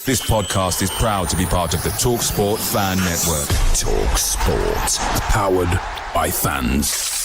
This podcast is proud to be part of the TalkSPORT Fan Network. TalkSPORT. Powered by fans.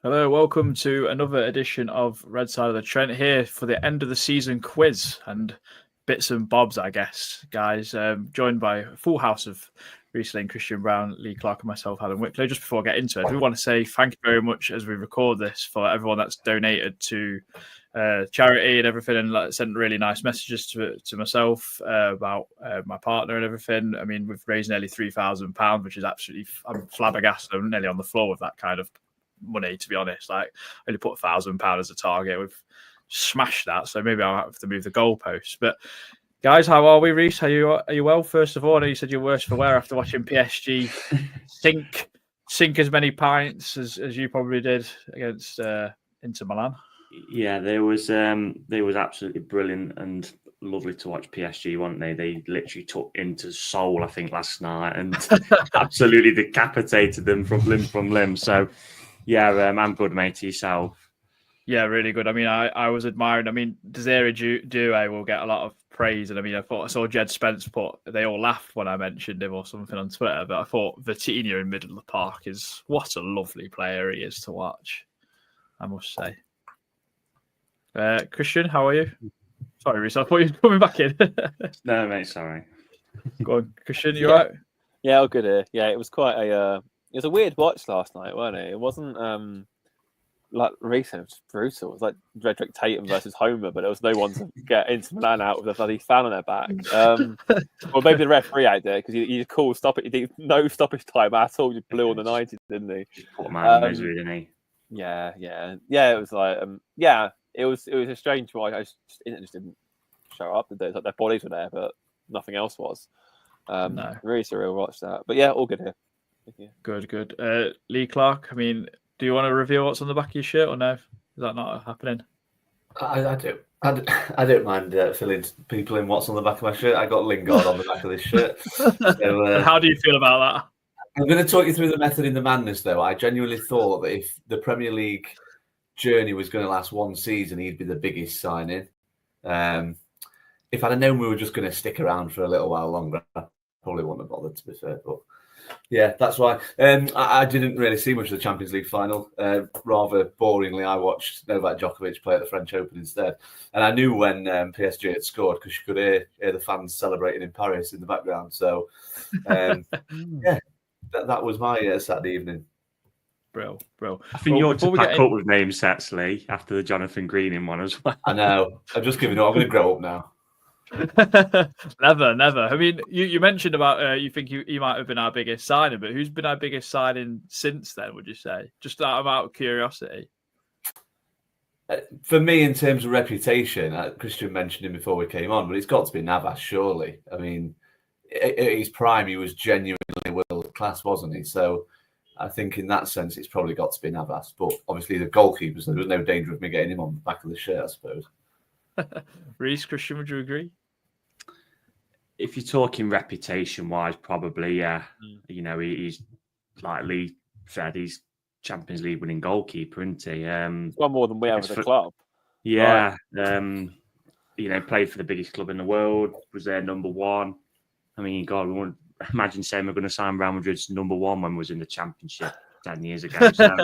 Hello, welcome to another edition of Red Side of the Trent here for the end of the season quiz and bits and bobs, I guess, guys. Joined by a full house of Reece Lane, Christian Brown, Lee Clark and myself, Adam Wicklow. Just before I get into it, we want to say thank you very much as we record this for everyone that's donated to charity and everything and sent really nice messages to myself about my partner and everything. I mean, we've raised nearly £3,000, which is absolutely, I'm flabbergasted. I'm nearly on the floor with that kind of money, to be honest. Like, I only put £1,000 as a target. We've smashed that, so maybe I'll have to move the goalposts. But guys, how are we, Reece? Are you well? First of all, I know you said you're worse for wear after watching PSG sink as many pints as you probably did against Inter Milan. Yeah, they was absolutely brilliant and lovely to watch PSG, weren't they? They literally took into Seoul, I think, last night and absolutely decapitated them from limb. So yeah, I'm good, mate. Yourself? Yeah, really good. I mean, I was admiring. I mean, Desiree Doué will get a lot of praise, and I mean, I saw Jed Spence they all laughed when I mentioned him or something on Twitter. But I thought Vitinha in middle of the park is what a lovely player he is to watch, I must say. Christian, how are you? Sorry, Reece, I thought you were coming back in. No, mate, sorry. Go on, Christian, you all right? Yeah, all good here. Yeah, it was quite it was a weird watch last night, wasn't it? It wasn't like recent, it was brutal. It was like Redrick Tatum versus Homer, but there was no one to get Inter Milan out with a bloody fan on their back. Well, maybe the referee out there because he called stop it. He did no stoppage time at all. He blew on the 90s, didn't he? Poor man, misery, didn't he? Yeah. It was like it was a strange watch. It just didn't show up. It's like their bodies were there, but nothing else was. No. Really surreal watch that. But yeah, all good here. Good. Lee Clark, I mean, do you want to reveal what's on the back of your shirt or no? Is that not happening? I do. I don't mind filling people in what's on the back of my shirt. I got Lingard on the back of this shirt. So, how do you feel about that? I'm going to talk you through the method in the madness, though. I genuinely thought that if the Premier League journey was going to last one season, he'd be the biggest signing. If I'd have known we were just going to stick around for a little while longer, I probably wouldn't have bothered, to be fair. But yeah, that's why. I didn't really see much of the Champions League final. Rather boringly, I watched Novak Djokovic play at the French Open instead. And I knew when PSG had scored because you could hear the fans celebrating in Paris in the background. So, yeah, that was my Saturday evening. Bro. I think you ought to pack up with name sets, Lee, after the Jonathan Greening one as well. I know. I'm just giving up. I'm going to grow up now. Never. I mean, you mentioned about you think he might have been our biggest signing, but who's been our biggest signing since then, would you say? Just out of curiosity. For me, in terms of reputation, Christian mentioned him before we came on, but it's got to be Navas, surely. I mean, at his prime, he was genuinely world class, wasn't he? So I think in that sense, it's probably got to be Navas. But obviously, the goalkeeper, so there was no danger of me getting him on the back of the shirt, I suppose. Reece, Christian, would you agree? If you're talking reputation-wise, probably, yeah. You know, he's, like Lee said, he's Champions League winning goalkeeper, isn't he? One more than we have at the club. Yeah. Right. You know, played for the biggest club in the world, was their number one. I mean, God, we wouldn't imagine saying we're going to sign Real Madrid's number one when we was in the Championship 10 years ago. So,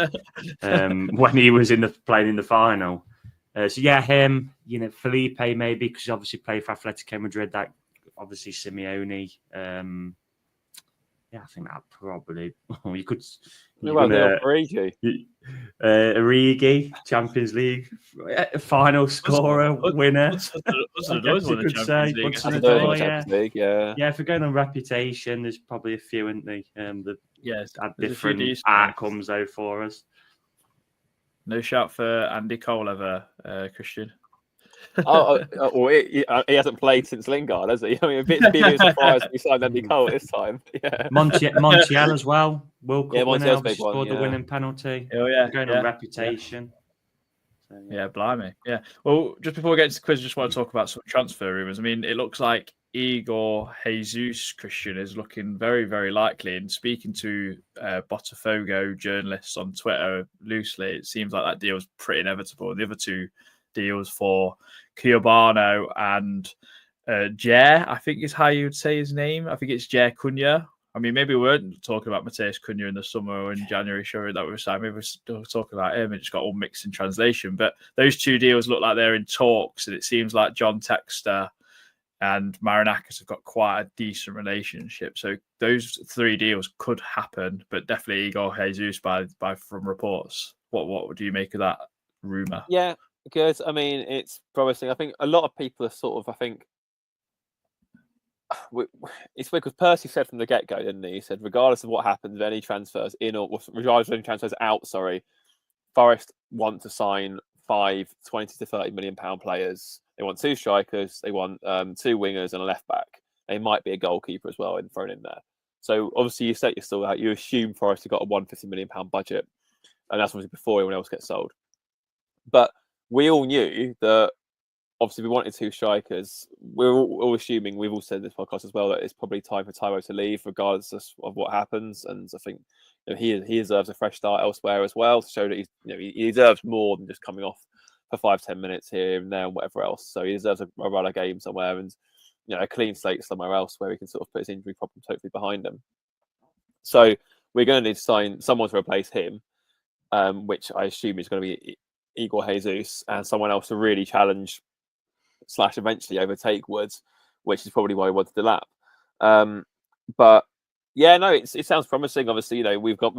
when he was playing in the final. So, yeah, him, you know, Felipe maybe, because he obviously played for Atletico Madrid, that obviously Simeone. Yeah, I think that probably. You could. Origi. Origi, Champions League final scorer, winner. Yeah, if we're going on reputation, there's probably a few, isn't they? Yes, had there's a few different decent outcomes though for us. No shout for Andy Cole ever, Christian. He hasn't played since Lingard, has he? I mean, a bit surprised we signed Andy Cole this time. Yeah, Montiel as well. World Cup winner, Montiel's big scored one, the winning penalty. Oh yeah, Going on reputation. So, yeah, blimey. Yeah. Well, just before we get into the quiz, I just want to talk about some transfer rumours. I mean, it looks like Igor Jesus, Christian, is looking very, very likely. And speaking to Botafogo journalists on Twitter loosely, it seems like that deal is pretty inevitable. The other two deals for Cuiabano and Jair, I think is how you would say his name. I think it's Jair Cunha. I mean, maybe we weren't talking about Mateus Cunha in the summer or in January, sure, that we were saying. Maybe we're still talking about him. It just got all mixed in translation. But those two deals look like they're in talks, and it seems like John Textor and Marinakis have got quite a decent relationship. So those three deals could happen, but definitely Igor Jesus by from reports. What do you make of that rumour? Yeah, good. I mean, it's promising. I think a lot of people are sort of, it's weird because Percy said from the get-go, didn't he? He said, regardless of what happens, any transfers in or regardless of any transfers out, Forest want to sign 5 20 to 30 million pound players. They want 2 strikers, they want 2 wingers and a left back. They might be a goalkeeper as well and thrown in there. So obviously you set your stall out. You assume Forest have got a £150 million pound budget, and that's obviously before anyone else gets sold. But we all knew that. Obviously, we wanted 2 strikers. We're all assuming, we've all said in this podcast as well, that it's probably time for Tyro to leave, regardless of what happens. And I think he deserves a fresh start elsewhere as well to show that he deserves more than just coming off for 5-10 minutes here and there and whatever else. So he deserves a run of game somewhere and a clean slate somewhere else where he can sort of put his injury problems hopefully behind him. So we're going to need to sign someone to replace him, which I assume is going to be Igor Jesus, and someone else to really challenge / eventually overtake Woods, which is probably why we wanted the lap. But yeah, no, it sounds promising. Obviously, we've got.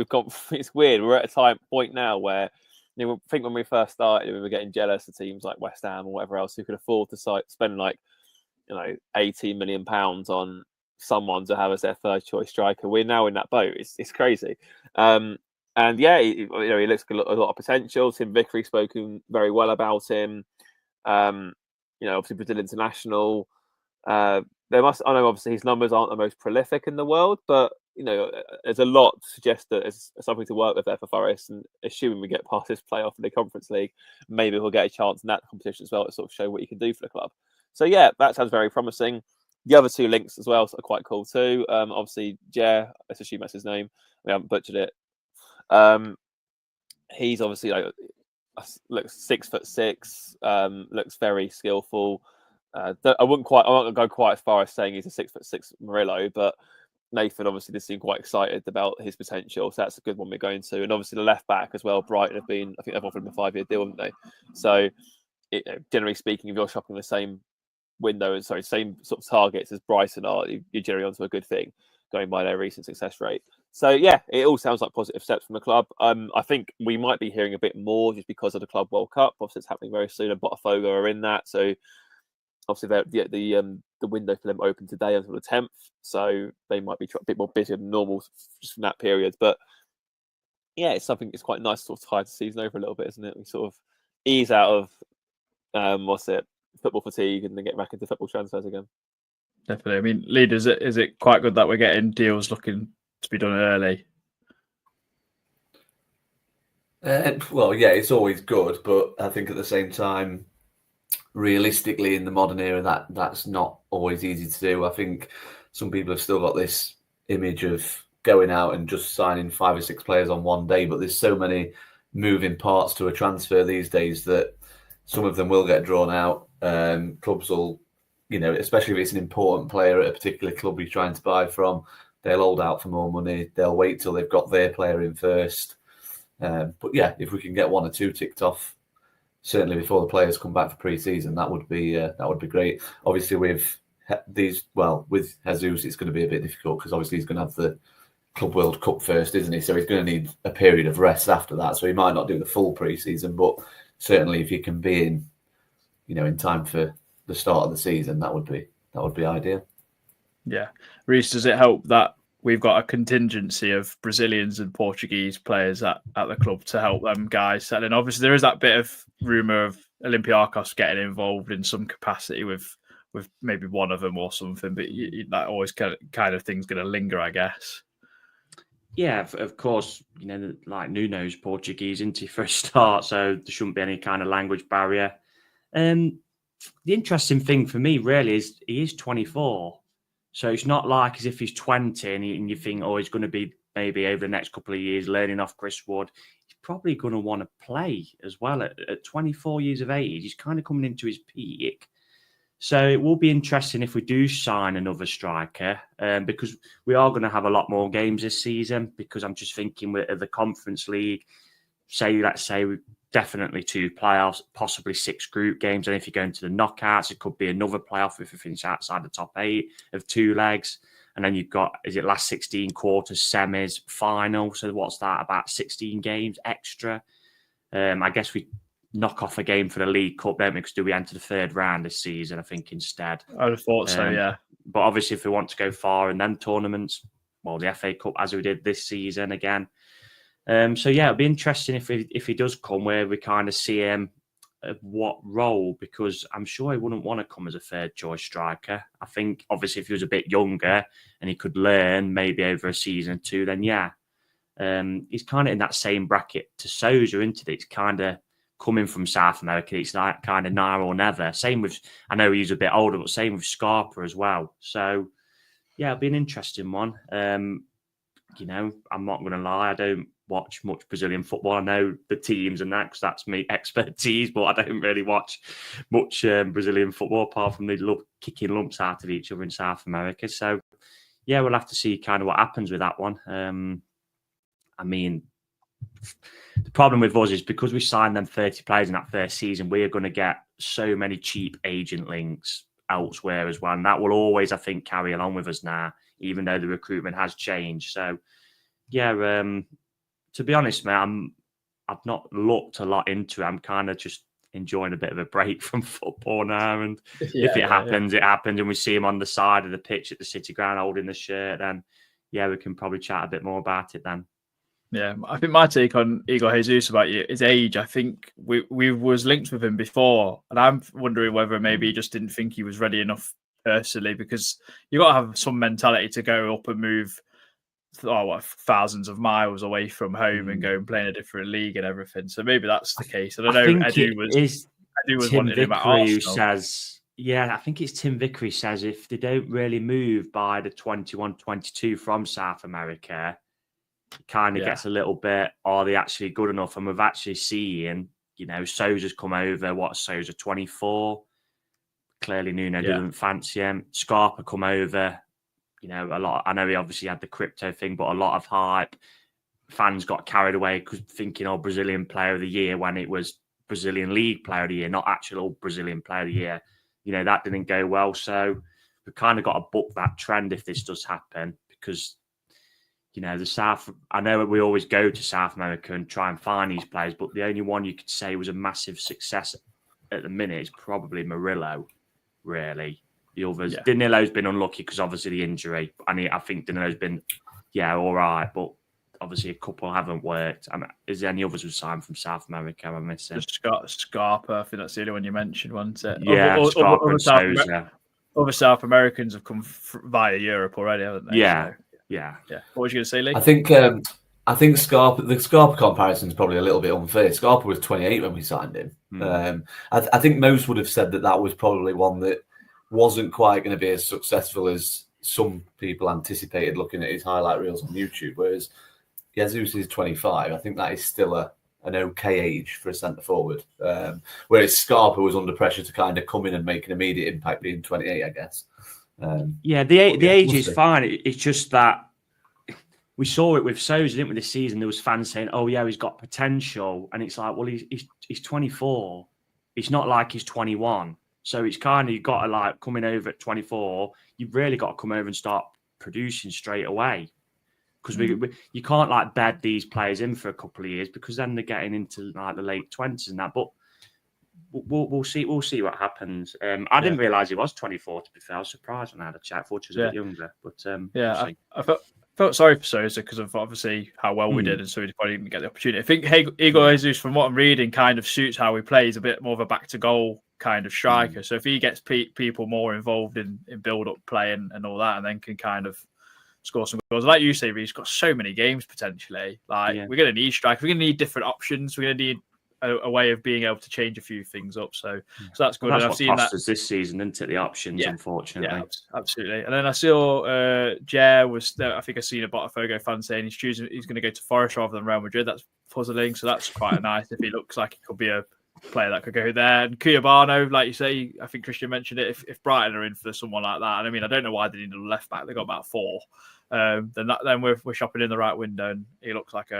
It's weird. We're at a point now where I think when we first started, we were getting jealous of teams like West Ham or whatever else who could afford to spend £18 million on someone to have as their third choice striker. We're now in that boat. It's crazy. And yeah, he looks a lot of potential. Tim Vickery spoken very well about him. Obviously Brazil international. I know obviously his numbers aren't the most prolific in the world, but there's a lot to suggest that there's something to work with there for Forest. And assuming we get past this playoff in the Conference League, maybe we'll get a chance in that competition as well to sort of show what you can do for the club. So yeah, that sounds very promising. The other 2 links as well are quite cool too. Obviously Jair, let's assume that's his name. We haven't butchered it. He's obviously looks 6'6", looks very skillful. I'm not gonna go quite as far as saying he's a 6'6" Murillo, but Nathan obviously did seem quite excited about his potential, so that's a good one we're going to. And obviously the left back as well, Brighton I think they've offered him a 5-year deal, haven't they? So generally speaking, if you're shopping the same same sort of targets as Brighton are, you're generally onto a good thing, going by their recent success rate. So yeah, it all sounds like positive steps from the club. I think we might be hearing a bit more just because of the Club World Cup. Obviously, it's happening very soon, and Botafogo are in that. So obviously, the window for them open today until the 10th. So they might be a bit more busy than normal just from that period. But yeah, it's quite nice to sort of tide the season over a little bit, isn't it? We sort of ease out of football fatigue and then get back into football transfers again. Definitely. I mean, Lead, is it quite good that we're getting deals looking to be done early? Well, yeah, it's always good, but I think at the same time, realistically, in the modern era, that's not always easy to do. I think some people have still got this image of going out and just signing 5 or 6 players on one day, but there's so many moving parts to a transfer these days that some of them will get drawn out. Clubs will, especially if it's an important player at a particular club you're trying to buy from, they'll hold out for more money. They'll wait till they've got their player in first. But yeah, if we can get 1 or 2 ticked off, certainly before the players come back for pre-season, that would be great. Obviously, with Jesus, it's going to be a bit difficult because obviously he's going to have the Club World Cup first, isn't he? So he's going to need a period of rest after that. So he might not do the full pre-season, but certainly if he can be in time for the start of the season, that would be ideal. Yeah. Reece, does it help that we've got a contingency of Brazilians and Portuguese players at the club to help them guys settle in. Obviously, there is that bit of rumour of Olympiacos getting involved in some capacity with maybe one of them or something, but that always kind of thing's going to linger, I guess. Yeah, of course, like Nuno's Portuguese, isn't he, for a start, so there shouldn't be any kind of language barrier. The interesting thing for me, really, is he is 24. So it's not like as if he's 20 and you think, oh, he's going to be maybe over the next couple of years learning off Chris Wood. He's probably going to want to play as well. At 24 years of age, he's kind of coming into his peak. So it will be interesting if we do sign another striker, because we are going to have a lot more games this season, because I'm just thinking with the Conference League, let's say definitely 2 playoffs, possibly 6 group games. And if you go into the knockouts, it could be another playoff if we finish outside the top 8 of 2 legs. And then you've got, last 16 quarters, semis, final. So what's that? About 16 games extra. I guess we knock off a game for the League Cup, don't we? Because do we enter the 3rd round this season, I think, instead? I'd have thought so, yeah. But obviously, if we want to go far in them tournaments, well, the FA Cup, as we did this season again. So yeah, it'll be interesting if he does come, where we kind of see him at what role, because I'm sure he wouldn't want to come as a 3rd choice striker. I think obviously if he was a bit younger and he could learn maybe over a season or 2, then yeah. He's kind of in that same bracket to Sousa, isn't it? It's kind of coming from South America. It's like kind of now or never. Same with, I know he's a bit older, but same with Scarpa as well. So yeah, it'll be an interesting one. I'm not going to lie, I don't watch much Brazilian football. I know the teams and that, because that's my expertise, but I don't really watch much Brazilian football, apart from they love kicking lumps out of each other in South America. So yeah, we'll have to see kind of what happens with that one. I mean, the problem with us is because we signed them 30 players in that first season, we are going to get so many cheap agent links elsewhere as well. And that will always, I think, carry along with us now, even though the recruitment has changed. So yeah, to be honest, mate, I've not looked a lot into it. I'm kind of just enjoying a bit of a break from football now. And if it happens, it happens. And we see him on the side of the pitch at the City Ground holding the shirt, then yeah, we can probably chat a bit more about it then. Yeah, I think my take on Igor Jesus about his age, I think we was linked with him before, and I'm wondering whether maybe he just didn't think he was ready enough personally, because you got to have some mentality to go up and move thousands of miles away from home and go and play in a different league and everything. So maybe that's the case. And I know Edu was wanting him at Arsenal. I think it's Tim Vickery says if they don't really move by the 21-22 from South America, it kind of gets a little bit, are they actually good enough? And we've actually seen, Sousa's come over. Sousa 24? Clearly Nuno doesn't fancy him. Scarpa come over. A lot. I know he obviously had the crypto thing, but a lot of hype. Fans got carried away thinking, Brazilian Player of the Year, when it was Brazilian League Player of the Year, not actual Brazilian Player of the Year. That didn't go well. So we've kind of got to book that trend if this does happen, because, I know we always go to South America and try and find these players, but the only one you could say was a massive success at the minute is probably Murillo, really. The others, Danilo's been unlucky because obviously the injury. I think Danilo's been, all right, but obviously a couple haven't worked. Is there any others who signed from South America? I'm missing. Just Scarpa, I think that's the only one you mentioned, wasn't it? Yeah, Scarpa and Sousa. Other South Americans have come via Europe already, haven't they? Yeah, so, yeah. What was you going to say, Lee? I think the Scarpa comparison is probably a little bit unfair. Scarpa was 28 when we signed him. I think most would have said that was probably one that wasn't quite going to be as successful as some people anticipated looking at his highlight reels on YouTube, whereas Jesus is 25. I think that is still an okay age for a centre-forward, whereas Scarpa was under pressure to kind of come in and make an immediate impact being 28, I guess. The age is fine. It's just that we saw it with Sousa, didn't we, this season? There was fans saying, he's got potential. And it's like, well, he's 24. It's not like he's 21. So it's kind of, you've got to coming over at 24, you've really got to come over and start producing straight away. Because you can't bed these players in for a couple of years, because then they're getting into the late 20s and that. But we'll see what happens. I didn't realise he was 24, to be fair. I was surprised when I had a chat. I thought he was a bit younger. But felt sorry for Sousa because of obviously how well we did, and so he probably didn't get the opportunity. I think Igor Jesus, from what I'm reading, kind of suits how we play. He's a bit more of a back to goal kind of striker. So if he gets people more involved in build up play and all that, and then can kind of score some goals, like you say, he's got so many games potentially. Like we're going to need strikers. We're going to need different options. We're going to need a way of being able to change a few things up. So that's good. Well, that's and I've what seen cost that us this season, isn't it? The options, unfortunately. Yeah, absolutely. And then I saw Jair was there. I think I seen a Botafogo fan saying he's going to go to Forest rather than Real Madrid. That's puzzling. So that's quite nice if he looks like he could be a player that could go there. And Cuiabano, like you say, I think Christian mentioned it. If Brighton are in for someone like that, and I mean, I don't know why they need a left back. They got about 4. Then we're shopping in the right window, and he looks like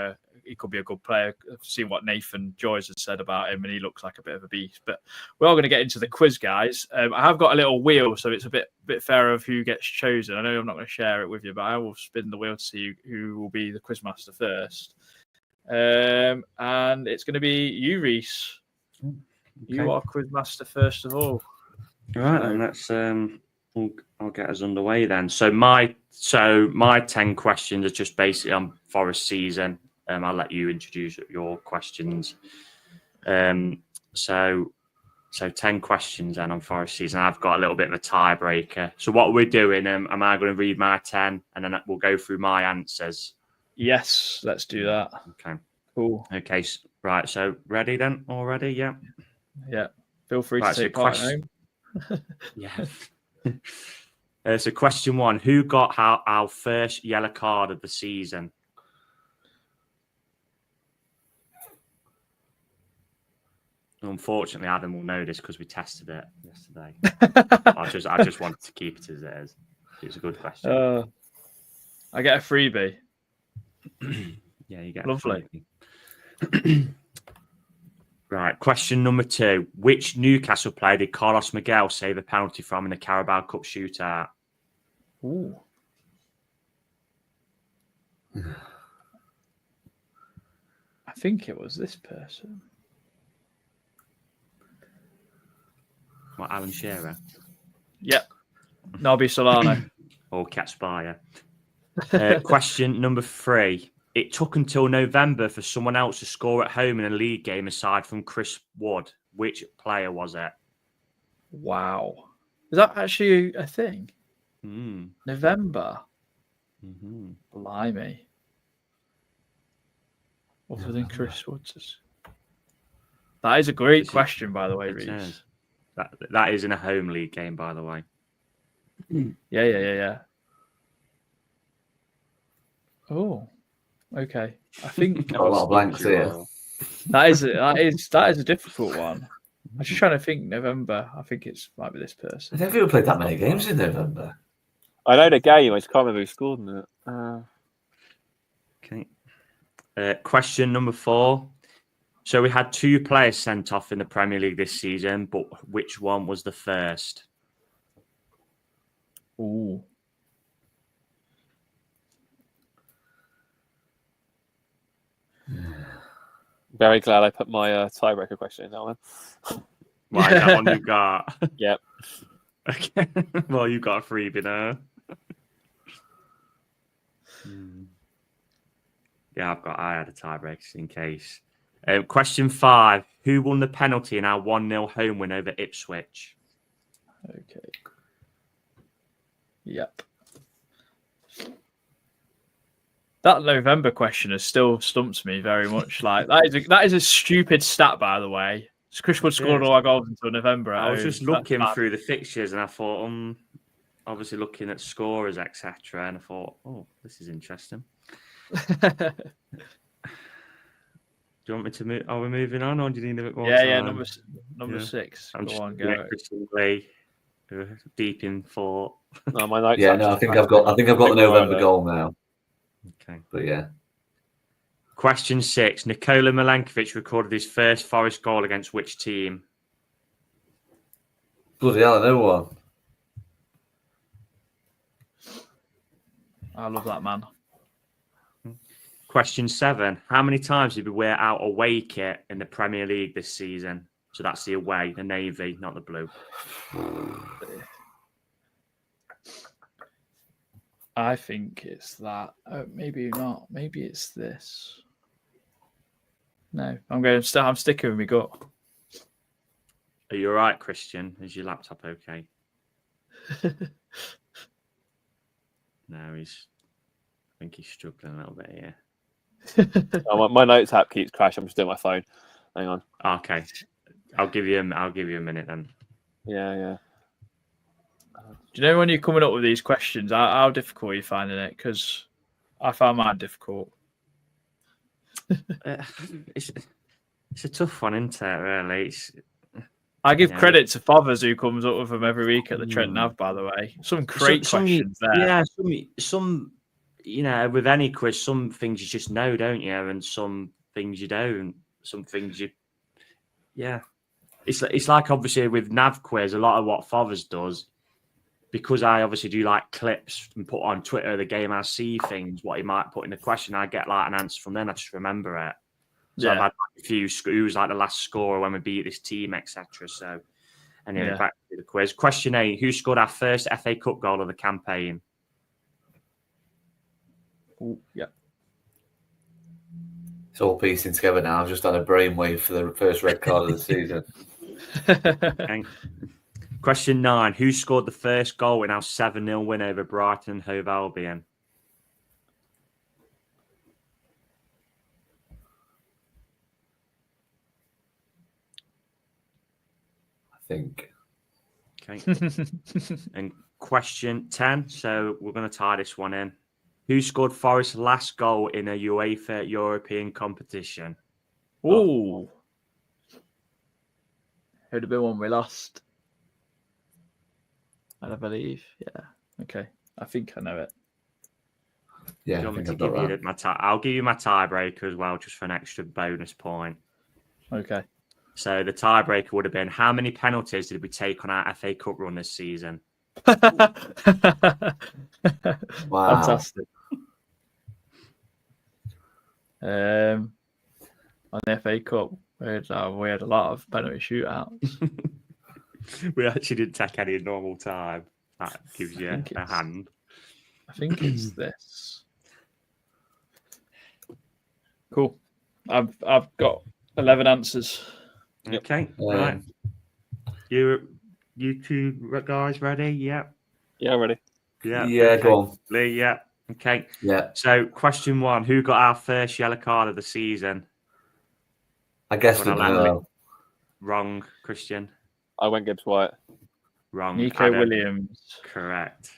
he could be a good player. I've seen what Nathan Joyce has said about him, and he looks like a bit of a beast. But we're all going to get into the quiz, guys. I have got a little wheel, so it's a bit fairer of who gets chosen. I know I'm not going to share it with you, but I will spin the wheel to see who will be the quizmaster first. And it's going to be you, Reese. Okay. You are quizmaster first of all. All right, and that's I'll get us underway then. So my 10 questions are just basically on Forest season. I'll let you introduce your questions. So 10 questions then on Forest season. I've got a little bit of a tiebreaker. So what we're doing, am I going to read my 10 and then we'll go through my answers? Yes, let's do that. Okay. Cool. Okay, right. So ready then? Already? Yeah. Yeah. Feel free to take part home. Yeah. So question 1, who got our first yellow card of the season? Unfortunately, Adam will know this because we tested it yesterday. I just wanted to keep it as it is. It's a good question. I get a freebie. Yeah, you get lovely. A freebie. Right, question number 2. Which Newcastle player did Carlos Miguel save a penalty from in the Carabao Cup shootout? Ooh. I think it was this person. What, Alan Shearer? Yep. Nobby Solano. Or Katspire. Question number 3. It took until November for someone else to score at home in a league game aside from Chris Wood. Which player was it? Wow. Is that actually a thing? November? Mm-hmm. Blimey. Other than Chris Woods? That is a great question, by the way, Reece. That is in a home league game, by the way. Yeah. Oh, okay. I think a lot of blanks here. That is a difficult one. I'm just trying to think. November. I think might be this person. I don't think we played that many games in November. I know the game. I just can't remember who scored in it. Okay. Question number 4. So we had 2 players sent off in the Premier League this season, but which one was the first? Ooh. Very glad I put my tiebreaker question in that one. Right, that one you got. Yep. Okay. Well, you got a freebie now. Yeah, I had a tiebreaker in case. Question 5. Who won the penalty in our 1-0 home win over Ipswich? Okay. Yep. That November question has still stumped me very much. Like that is a stupid stat, by the way. Chris Wood scored all our goals until November. I was just looking through the fixtures, and I thought, obviously looking at scorers, etc., and I thought, oh, this is interesting. Do you want me to move? Are we moving on, or do you need a bit more time? Yeah. Number 6. I'm Go on, go. Deep in thought. No, my notes. Yeah, no, I think I've got the November goal now. Okay, but yeah. Question 6. Nikola Milankovic recorded his first Forest goal against which team? Bloody hell, I know one. I love that man. Question 7. How many times did we wear our away kit in the Premier League this season? So that's the away, the navy, not the blue. I think it's that. Maybe not. Maybe it's this. No, I'm sticking with my gut. Are you all right, Christian? Is your laptop okay? No, I think he's struggling a little bit here. Oh, my notes app keeps crashing. I'm just doing my phone. Hang on. Okay, I'll give you a minute then. Yeah. Do you know when you're coming up with these questions, how difficult are you finding it? Because I found mine difficult. It's a tough one, isn't it? Really. I give credit to Fathers who comes up with them every week at the Trent Nav, by the way. Some great questions there. Yeah, some with any quiz, some things you just know, don't you? And some things you don't. Some things you... Yeah. It's like, obviously, with Nav quiz, a lot of what Fathers does, because I obviously do like clips and put on Twitter the game I see things, what he might put in the question, I get like an answer from then, I just remember it. So I've had a few, who was like the last scorer when we beat this team, etc. So anyway, back to the quiz. Question 8, who scored our first FA Cup goal of the campaign? Ooh, yeah. It's all piecing together now. I've just had a brainwave for the first red card of the season. Okay. Question 9, who scored the first goal in our 7-0 win over Brighton and Hove Albion? I think. Okay. And question 10, so we're going to tie this one in. Who scored Forest's last goal in a UEFA European competition? Ooh. Who'd have been one we lost? I believe. Yeah. Okay. I think I know it. Yeah, Do you want me to give you I'll give you my tiebreaker as well, just for an extra bonus point. Okay. So the tiebreaker would have been, how many penalties did we take on our FA Cup run this season? Wow. Fantastic. On the FA Cup, we had a lot of penalty shootouts. We actually didn't take any normal time. That gives you a hand. I think it's this. Cool. I've got 11 answers. Okay, right. You two guys ready? Yeah. Yeah, ready. Yeah, okay. go on. Lee, yeah. Okay. Yeah. So, question 1, who got our first yellow card of the season? I guessed it. Wrong, Christian. I went Gibbs White. Wrong. Nico Williams. Correct.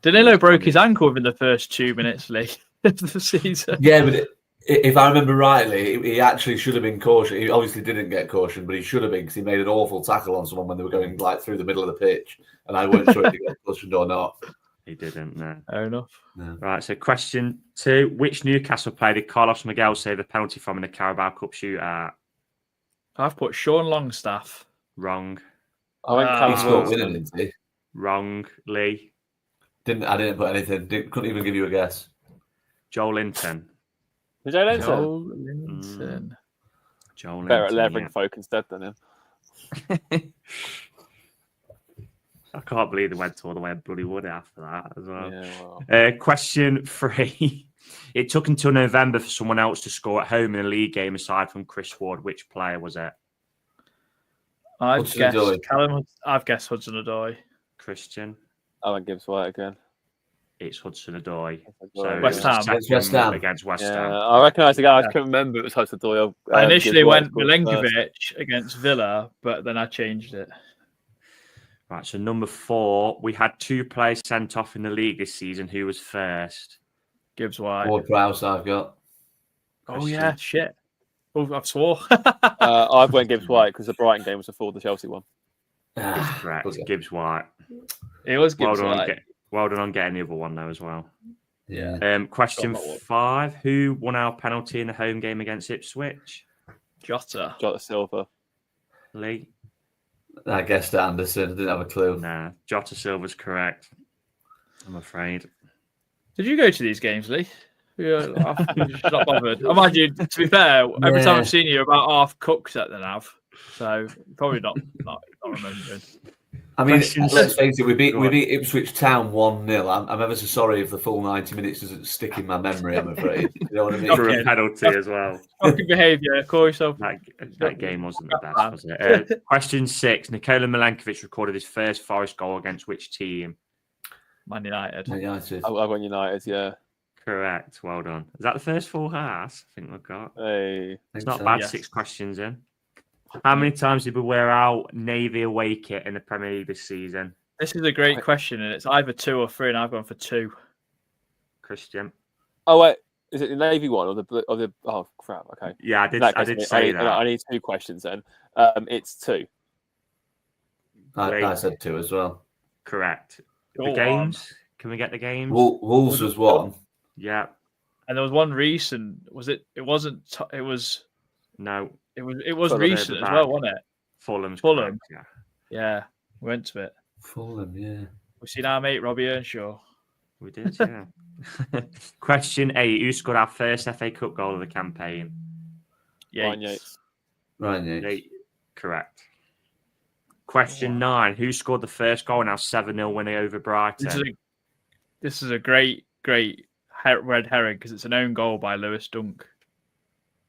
Danilo broke his ankle within the first 2 minutes, Lee, of the season. Yeah, but if I remember rightly, he actually should have been cautioned. He obviously didn't get cautioned, but he should have been, because he made an awful tackle on someone when they were going like through the middle of the pitch, and I weren't sure if he got cautioned or not. He didn't, no. Fair enough. No. Right, so question 2. Which Newcastle player did Carlos Miguel save a penalty from in the Carabao Cup shootout? I've put Sean Longstaff. Wrong. I went He Callum scored Wilson. winning, didn't he? Wrong. Lee. I didn't put anything. Couldn't even give you a guess. Joel Linton. Was Joe Linton? Joel Linton. Joel Better at Linton, levering yeah. folk instead than him. I can't believe they went all the way to bloody Wood after that as well. Yeah, well. Question 3. It took until November for someone else to score at home in a league game aside from Chris Ward. Which player was it? I've guessed Hudson-Odoi. Christian. I went Gibbs White again. It's Hudson-Odoi. So West Ham. It's West Ham. Against West Yeah, Ham. I recognise the guy. I couldn't remember it was Hudson-Odoi. I initially went Milenkovic against Villa, but then I changed it. Right, so number 4, we had 2 players sent off in the league this season. Who was first? Gibbs White. Ward Prowse I've got. Oh, yeah, shit. Oh, I've swore. I've went Gibbs White because the Brighton game was before the Chelsea one. Correct. Okay. Gibbs White. It was Gibbs White. Well done on getting the other one, though, as well. Yeah. Question 5. Who won our penalty in the home game against Ipswich? Jota. Jota Silva. Lee? I guessed Anderson. I didn't have a clue. Nah, Jota Silva's correct, I'm afraid. Did you go to these games, Lee? You're not bothered. I mind you, to be fair, every time I've seen you, about half cooked at the nav. So probably not remembering. I mean, Questions- let's face it, we beat Go on. Ipswich Town 1-0. I'm ever so sorry if the full 90 minutes doesn't stick in my memory, I'm afraid. You know what I mean? For Okay. a penalty as well. Fucking behaviour. Call yourself. That game wasn't the best, was it? Question 6. Nikola Milenkovic recorded his first Forest goal against which team? Man United. United. I went United, yeah. Correct. Well done. Is that the first full house? I think we've got. Hey. It's not bad. Yes. 6 questions in. How many times did we wear out Navy away kit in the Premier League this season? This is a great question, and it's either 2 or 3, and I've gone for 2. Christian. Oh wait, is it the Navy one or the? Oh crap! Okay. Yeah, I did. In that I case, did say that. I need 2 questions then. It's 2. I said 2 as well. Correct. Go The on. games. Can we get the games? Wolves was 1. Yeah. And there was one recent. Was it? It wasn't. It was. No. It was Fulham recent as well, wasn't it? Fulham's Fulham. correct, yeah. Yeah, we went to it. Fulham, yeah. We've seen our mate Robbie Earnshaw. We did, yeah. Question 8. Who scored our first FA Cup goal of the campaign? Ryan Yates. Yates. Ryan Yates. Eight. Correct. Question 9. Who scored the first goal in our 7-0 winning over Brighton? This is a great red herring because it's an own goal by Lewis Dunk.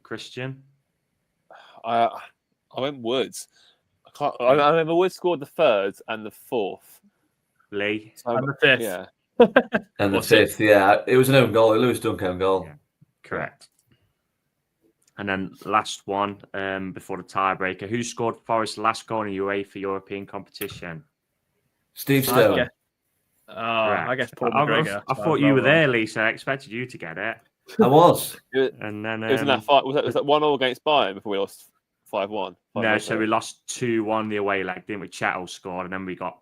Christian? I went Woods. I remember Woods scored the 3rd and the 4th. Lee? So, And the 5th. Yeah. And the What's it? 5th, yeah. It was an own goal. Lewis Dunk own goal. Yeah. Correct. And then last one before the tiebreaker. Who scored Forest's last goal in UEFA European competition? Steve Stone. I guess Paul I McGregor. thought you were there, Lee, so I expected you to get it. I was. And then It was in that fight. Was that 1-1 against Bayern before we lost 5-1? no, so we lost 2-1 the away leg, didn't we? Chettle scored, and then we got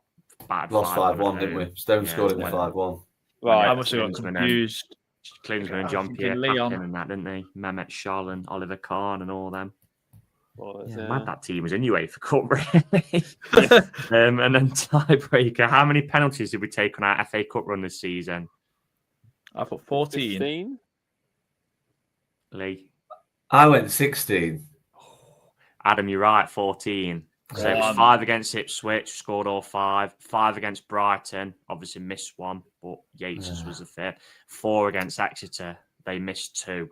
battered. Lost 5-1, didn't we? Stone Yeah, scored in the yeah. 5-1. Right. I must have got Klinsmann confused. Klinsmann and I'm John thinking Pierre Leon. Paquin and that, didn't they? Mehmet Scholl and Oliver Kahn and all them. Yeah. Mad that team was in UEFA Cup, really. And then tiebreaker. How many penalties did we take on our FA Cup run this season? I put 14. 15? Lee? I went 16. Adam, you're right, 14. So it was 5 against Ipswich, scored all 5. 5 against Brighton, obviously missed 1, but Yates was the 5th. 4 against Exeter, they missed 2.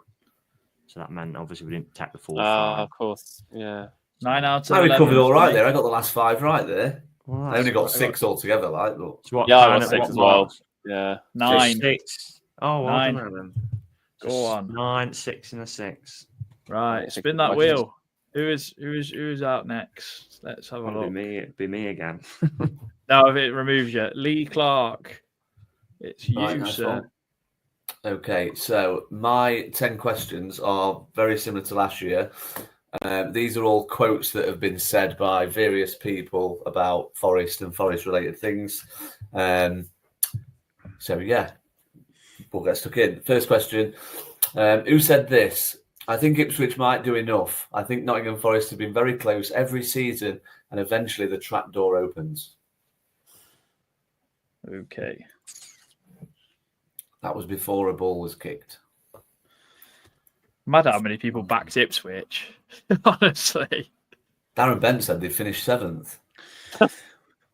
So that meant obviously we didn't take the full 5. Of course, yeah. 9 out of I 11. recovered all right there. I got the last 5 right there. Well, I only got 6 altogether, like. But... So what, Yeah, I kind got of- 6 what as well. marks? Yeah. 9. 6. Oh, well 9. done, Adam. Go on. 9, 6, and a 6. Right, Yeah, spin that questions. wheel. Who's out next? Let's have a It'd look. be me again. Now if it removes you, Lee Clark. It's you, Right, nice sir. one. Okay, so my 10 questions are very similar to last year. These are all quotes that have been said by various people about Forest and Forest-related things. So, yeah, we'll get stuck in. First question. Who said this? I think Ipswich might do enough. I think Nottingham Forest have been very close every season, and eventually the trap door opens. Okay. That was before a ball was kicked. Mad how many people backed Ipswich. Honestly. Darren Bent said they finished 7th.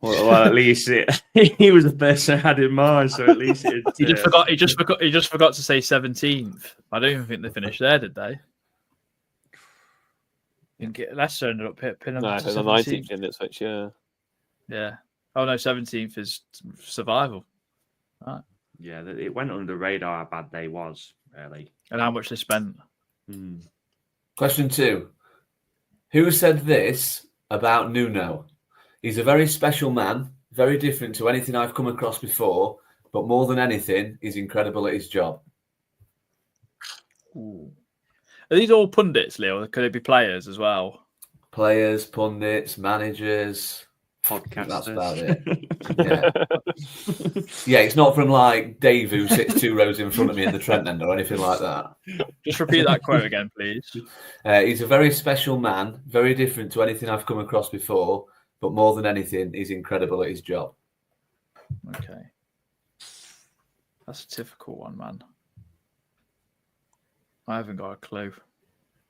Well, at least he was the person I had in mind, so at least it. He just forgot to say 17th. I don't even think they finished there, did they? Leicester ended up pinning No, them it to was the 17th. 19th in Ipswich, yeah. Yeah. Oh no, 17th is survival. Right. Yeah, it went under the radar how bad they was, really. And how much they spent. Question 2. Who said this about Nuno? He's a very special man, very different to anything I've come across before, but more than anything, he's incredible at his job. Ooh. Are these all pundits, Leo? Or could it be players as well? Players, pundits, managers. Podcasters. That's about it. Yeah, it's not from like Dave who sits 2 rows in front of me in the Trent end or anything like that. Just repeat that quote again, please. He's a very special man, very different to anything I've come across before, but more than anything, he's incredible at his job. Okay. That's a difficult one, man. I haven't got a clue.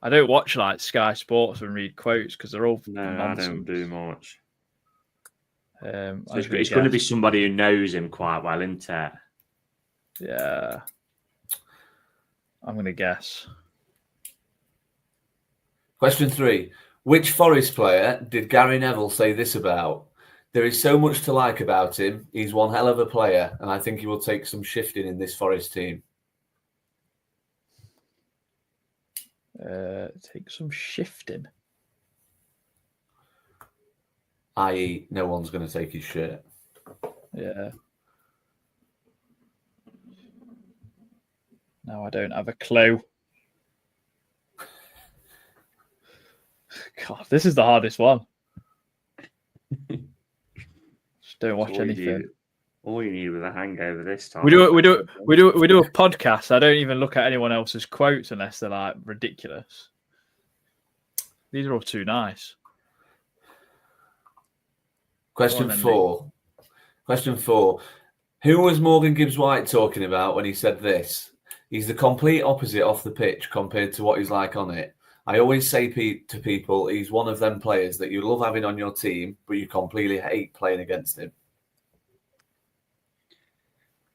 I don't watch like Sky Sports and read quotes because they're all No, nonsense. I don't do much. So it's going to be somebody who knows him quite well, isn't it? Yeah. I'm going to guess. Question 3. Which Forest player did Gary Neville say this about? There is so much to like about him. He's one hell of a player, and I think he will take some shifting in this Forest team. Take some shifting. I.e., no one's going to take his shirt. Yeah. No, I don't have a clue. God, this is the hardest one. Just don't watch anything. All you need with a hangover this time. We do a podcast. I don't even look at anyone else's quotes unless they're like ridiculous. These are all too nice. Question 4. Question 4. Who was Morgan Gibbs-White talking about when he said this? He's the complete opposite off the pitch compared to what he's like on it. I always say to people, he's one of them players that you love having on your team, but you completely hate playing against him.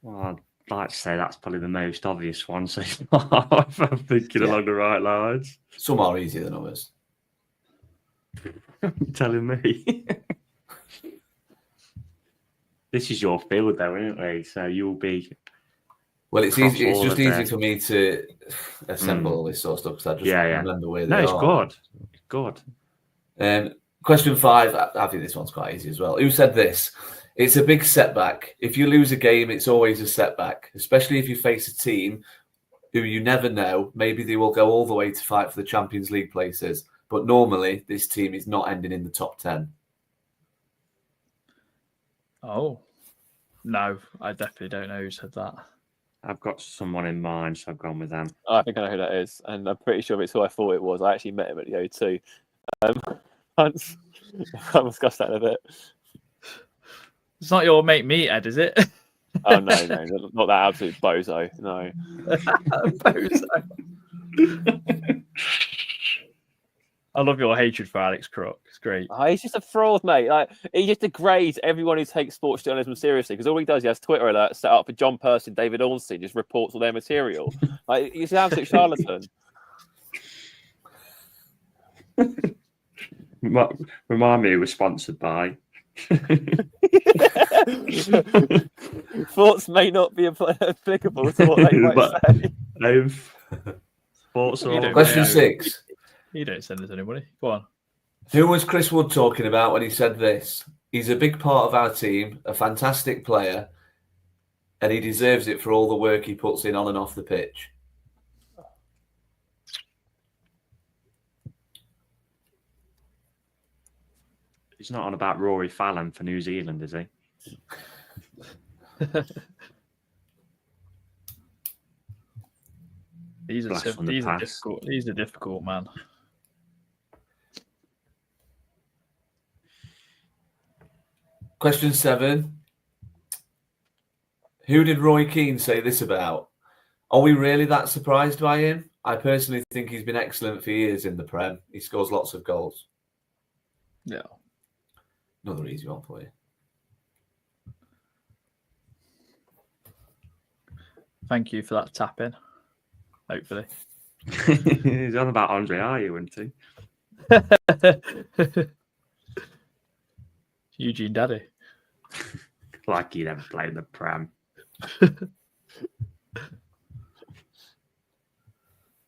Well, I'd like to say that's probably the most obvious one so far. I'm thinking along the right lines. Some are easier than others. You're telling me. This is your field, though, isn't it? So you'll be. Well, it's easy. It's just easy for me to assemble all this sort of stuff because I just remember where they are. No, it's good. Question 5. I think this one's quite easy as well. Who said this? It's a big setback. If you lose a game, it's always a setback, especially if you face a team who you never know. Maybe they will go all the way to fight for the Champions League places. But normally, this team is not ending in the top 10. Oh, no, I definitely don't know who said that. I've got someone in mind, so I've gone with them. Oh, I think I know who that is, and I'm pretty sure it's who I thought it was. I actually met him at the O2 once. I'll discuss that in a bit. It's not your mate Meathead, is it? Oh, no, not that absolute bozo, no. Bozo. I love your hatred for Alex Crook. It's great. Oh, he's just a fraud, mate. Like, he just degrades everyone who takes sports journalism seriously because all he does, he has Twitter alerts set up for John Percy and David Ornstein, just reports all their material. Like, he's an absolute charlatan. Remind me, it was sponsored by. Thoughts may not be applicable to what they might say. Sports or... Question 6. You don't send this to anybody. Go on. Who was Chris Wood talking about when he said this? He's a big part of our team, a fantastic player, and he deserves it for all the work he puts in on and off the pitch. He's not on about Rory Fallon for New Zealand, is he? These are difficult, man. Question 7. Who did Roy Keane say this about? Are we really that surprised by him? I personally think he's been excellent for years in the Prem. He scores lots of goals. Yeah. Another easy one for you. Thank you for that tap in. Hopefully. He's on about Andre Ayew, isn't he? Eugene Daddy. Like he never played the Prem.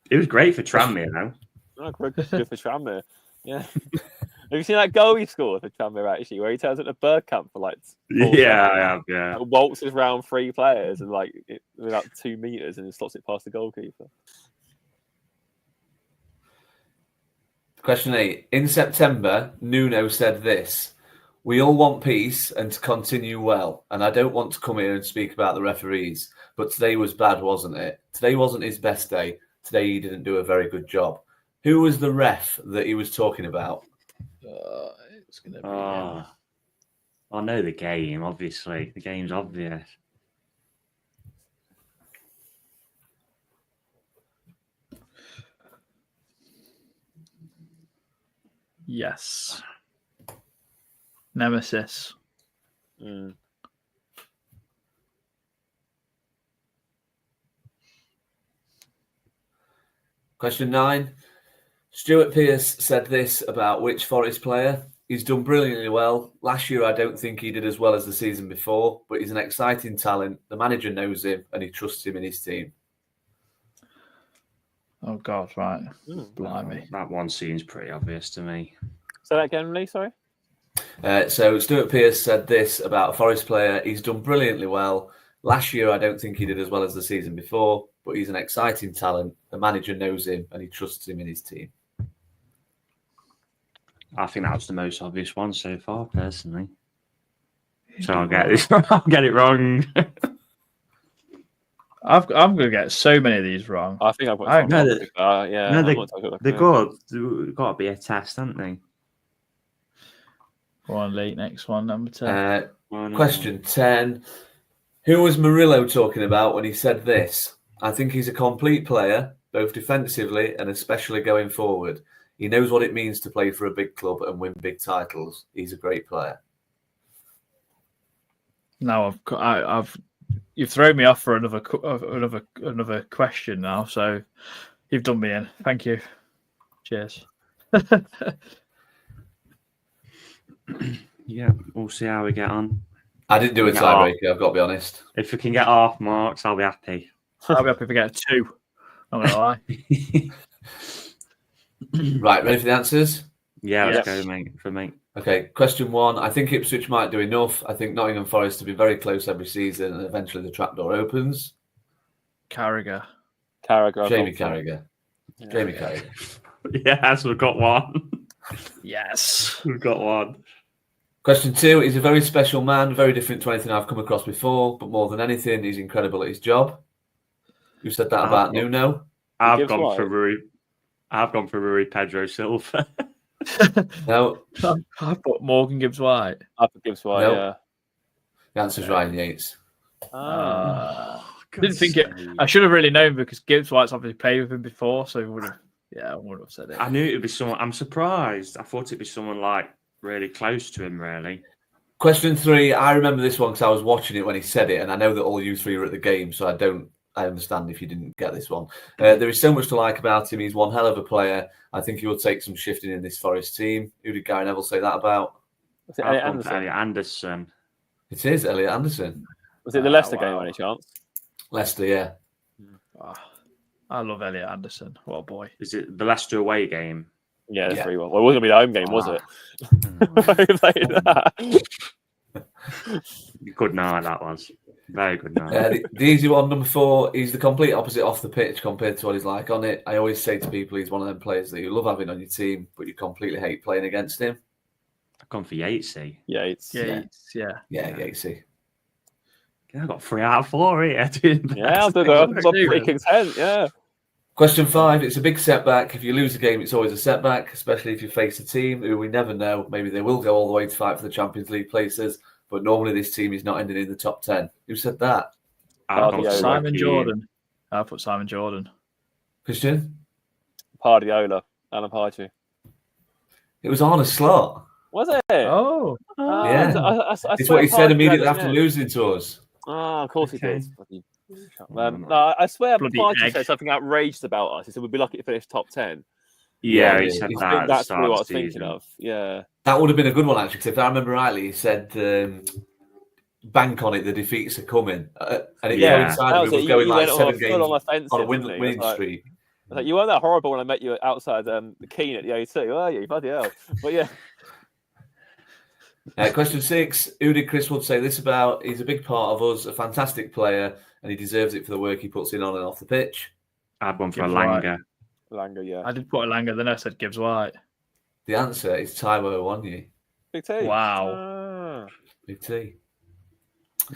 It was great for Tranmere, though. Oh, good for Tranmere. Yeah. Have you seen that goal he scored for Tranmere, actually, where he turns into Bergkamp for like... Yeah, I have, yeah. Waltzes round 3 players and like without 2 meters and slots it past the goalkeeper. Question 8. In September, Nuno said this. We all want peace and to continue well. And I don't want to come here and speak about the referees, but today was bad, wasn't it? Today wasn't his best day. Today he didn't do a very good job. Who was the ref that he was talking about? It's going to be... I know the game, obviously. The game's obvious. Yes. Nemesis. Mm. Question 9. Stuart Pearce said this about which Forest player? He's done brilliantly well. Last year, I don't think he did as well as the season before, but he's an exciting talent. The manager knows him and he trusts him in his team. Oh, God, right. Blimey. That one seems pretty obvious to me. Say that again, Lee, sorry? So Stuart Pearce said this about a Forest player. He's done brilliantly well. Last year, I don't think he did as well as the season before, but he's an exciting talent. The manager knows him and he trusts him in his team. I think that was the most obvious one so far, personally. So I'll get this. I'll get it wrong. I'm going to get so many of these wrong. I think I've got I some. know Yeah. No, I'm not talking about they're that. good. They've got to be a test, haven't they? Go on, Lee. Next one, number 10. Question 10. Who was Murillo talking about when he said this? I think he's a complete player, both defensively and especially going forward. He knows what it means to play for a big club and win big titles. He's a great player. Now you've thrown me off for another question now, so you've done me in. Thank you. Cheers. Yeah, we'll see how we get on. I didn't do a tiebreaker, I've got to be honest. If we can get half marks, I'll be happy. I'll be happy if we get a 2. I'm not going to lie. Right, ready for the answers? Yeah, let's Yes. go, mate. For me. Okay, question 1. I think Ipswich might do enough. I think Nottingham Forest to be very close every season and eventually the trapdoor opens. Carragher. Jamie Carragher. Jamie Carragher. Yes, we've got one. Yes. We've got one. Question 2. He's a very special man, very different to anything I've come across before, but more than anything, he's incredible at his job. Who said that about Nuno? I've gone for Rui Pedro Silva. No. I put Morgan Gibbs-White. I put Gibbs-White, No. yeah. The answer's Ryan Yates. Didn't think it. I should have really known because Gibbs-White's obviously played with him before, so I would have said it. I knew it'd be someone. I'm surprised. I thought it'd be someone like really close to him, really. Question 3. I remember this one because I was watching it when he said it, and I know that all you three were at the game, so I understand if you didn't get this one. There is so much to like about him. He's one hell of a player. I think he will take some shifting in this Forest team. Who did Gary Neville say that about? Was it Elliot Anderson? Elliot Anderson. It is Elliot Anderson. Was it the Leicester game by any chance? Leicester, yeah. Oh, I love Elliot Anderson. What a boy. Is it the Leicester away game? Yeah, the Yeah. 3-1. Well, it wasn't going to be the home game, was it? Good night, that was. Very good night. The easy one, number 4, he's the complete opposite off the pitch compared to what he's like on it. I always say to people he's one of them players that you love having on your team, but you completely hate playing against him. I've gone for Yatesy. Yeah. Yeah. Yatesy. Yeah, I got 3 out of 4 here. Dude. Yeah, I'm pretty content, yeah. Question 5, it's a big setback. If you lose a game, it's always a setback, especially if you face a team who we never know. Maybe they will go all the way to fight for the Champions League places, but normally this team is not ending in the top 10. Who said that? I've gone for Simon Rocky. Jordan. I put Simon Jordan. Christian? Pardiola, Alan Pardew. It was Arne Slot. Was it? Oh. Yeah. I It's swear what he said Pardew immediately had it, after yeah. losing to us. Oh, of course Okay. he did. No, I swear Bloody Pardew egg. said something outrageous about us. He said we'd be lucky to finish top 10. Yeah, Yeah, he said I I that. think at the that's start probably of what I the was thinking season. of. Yeah. That would have been a good one, actually, because if I remember rightly, he said, bank on it, the defeats are coming. And it Yeah. coincided with us You going like went 7 full games on offensive, on a didn't you? winning It's like- streak. it's like, you weren't that horrible when I met you outside the Keene at the O2, were you? Bloody hell. But yeah. Question 6, who did Chris Wood say this about? He's a big part of us, a fantastic player, and he deserves it for the work he puts in on and off the pitch. I've gone for Gibbs Langer. Langer, yeah. I did put Elanga, then I said Gibbs-White. The answer is Taiwo Wanyi. Big T. Wow. Big T.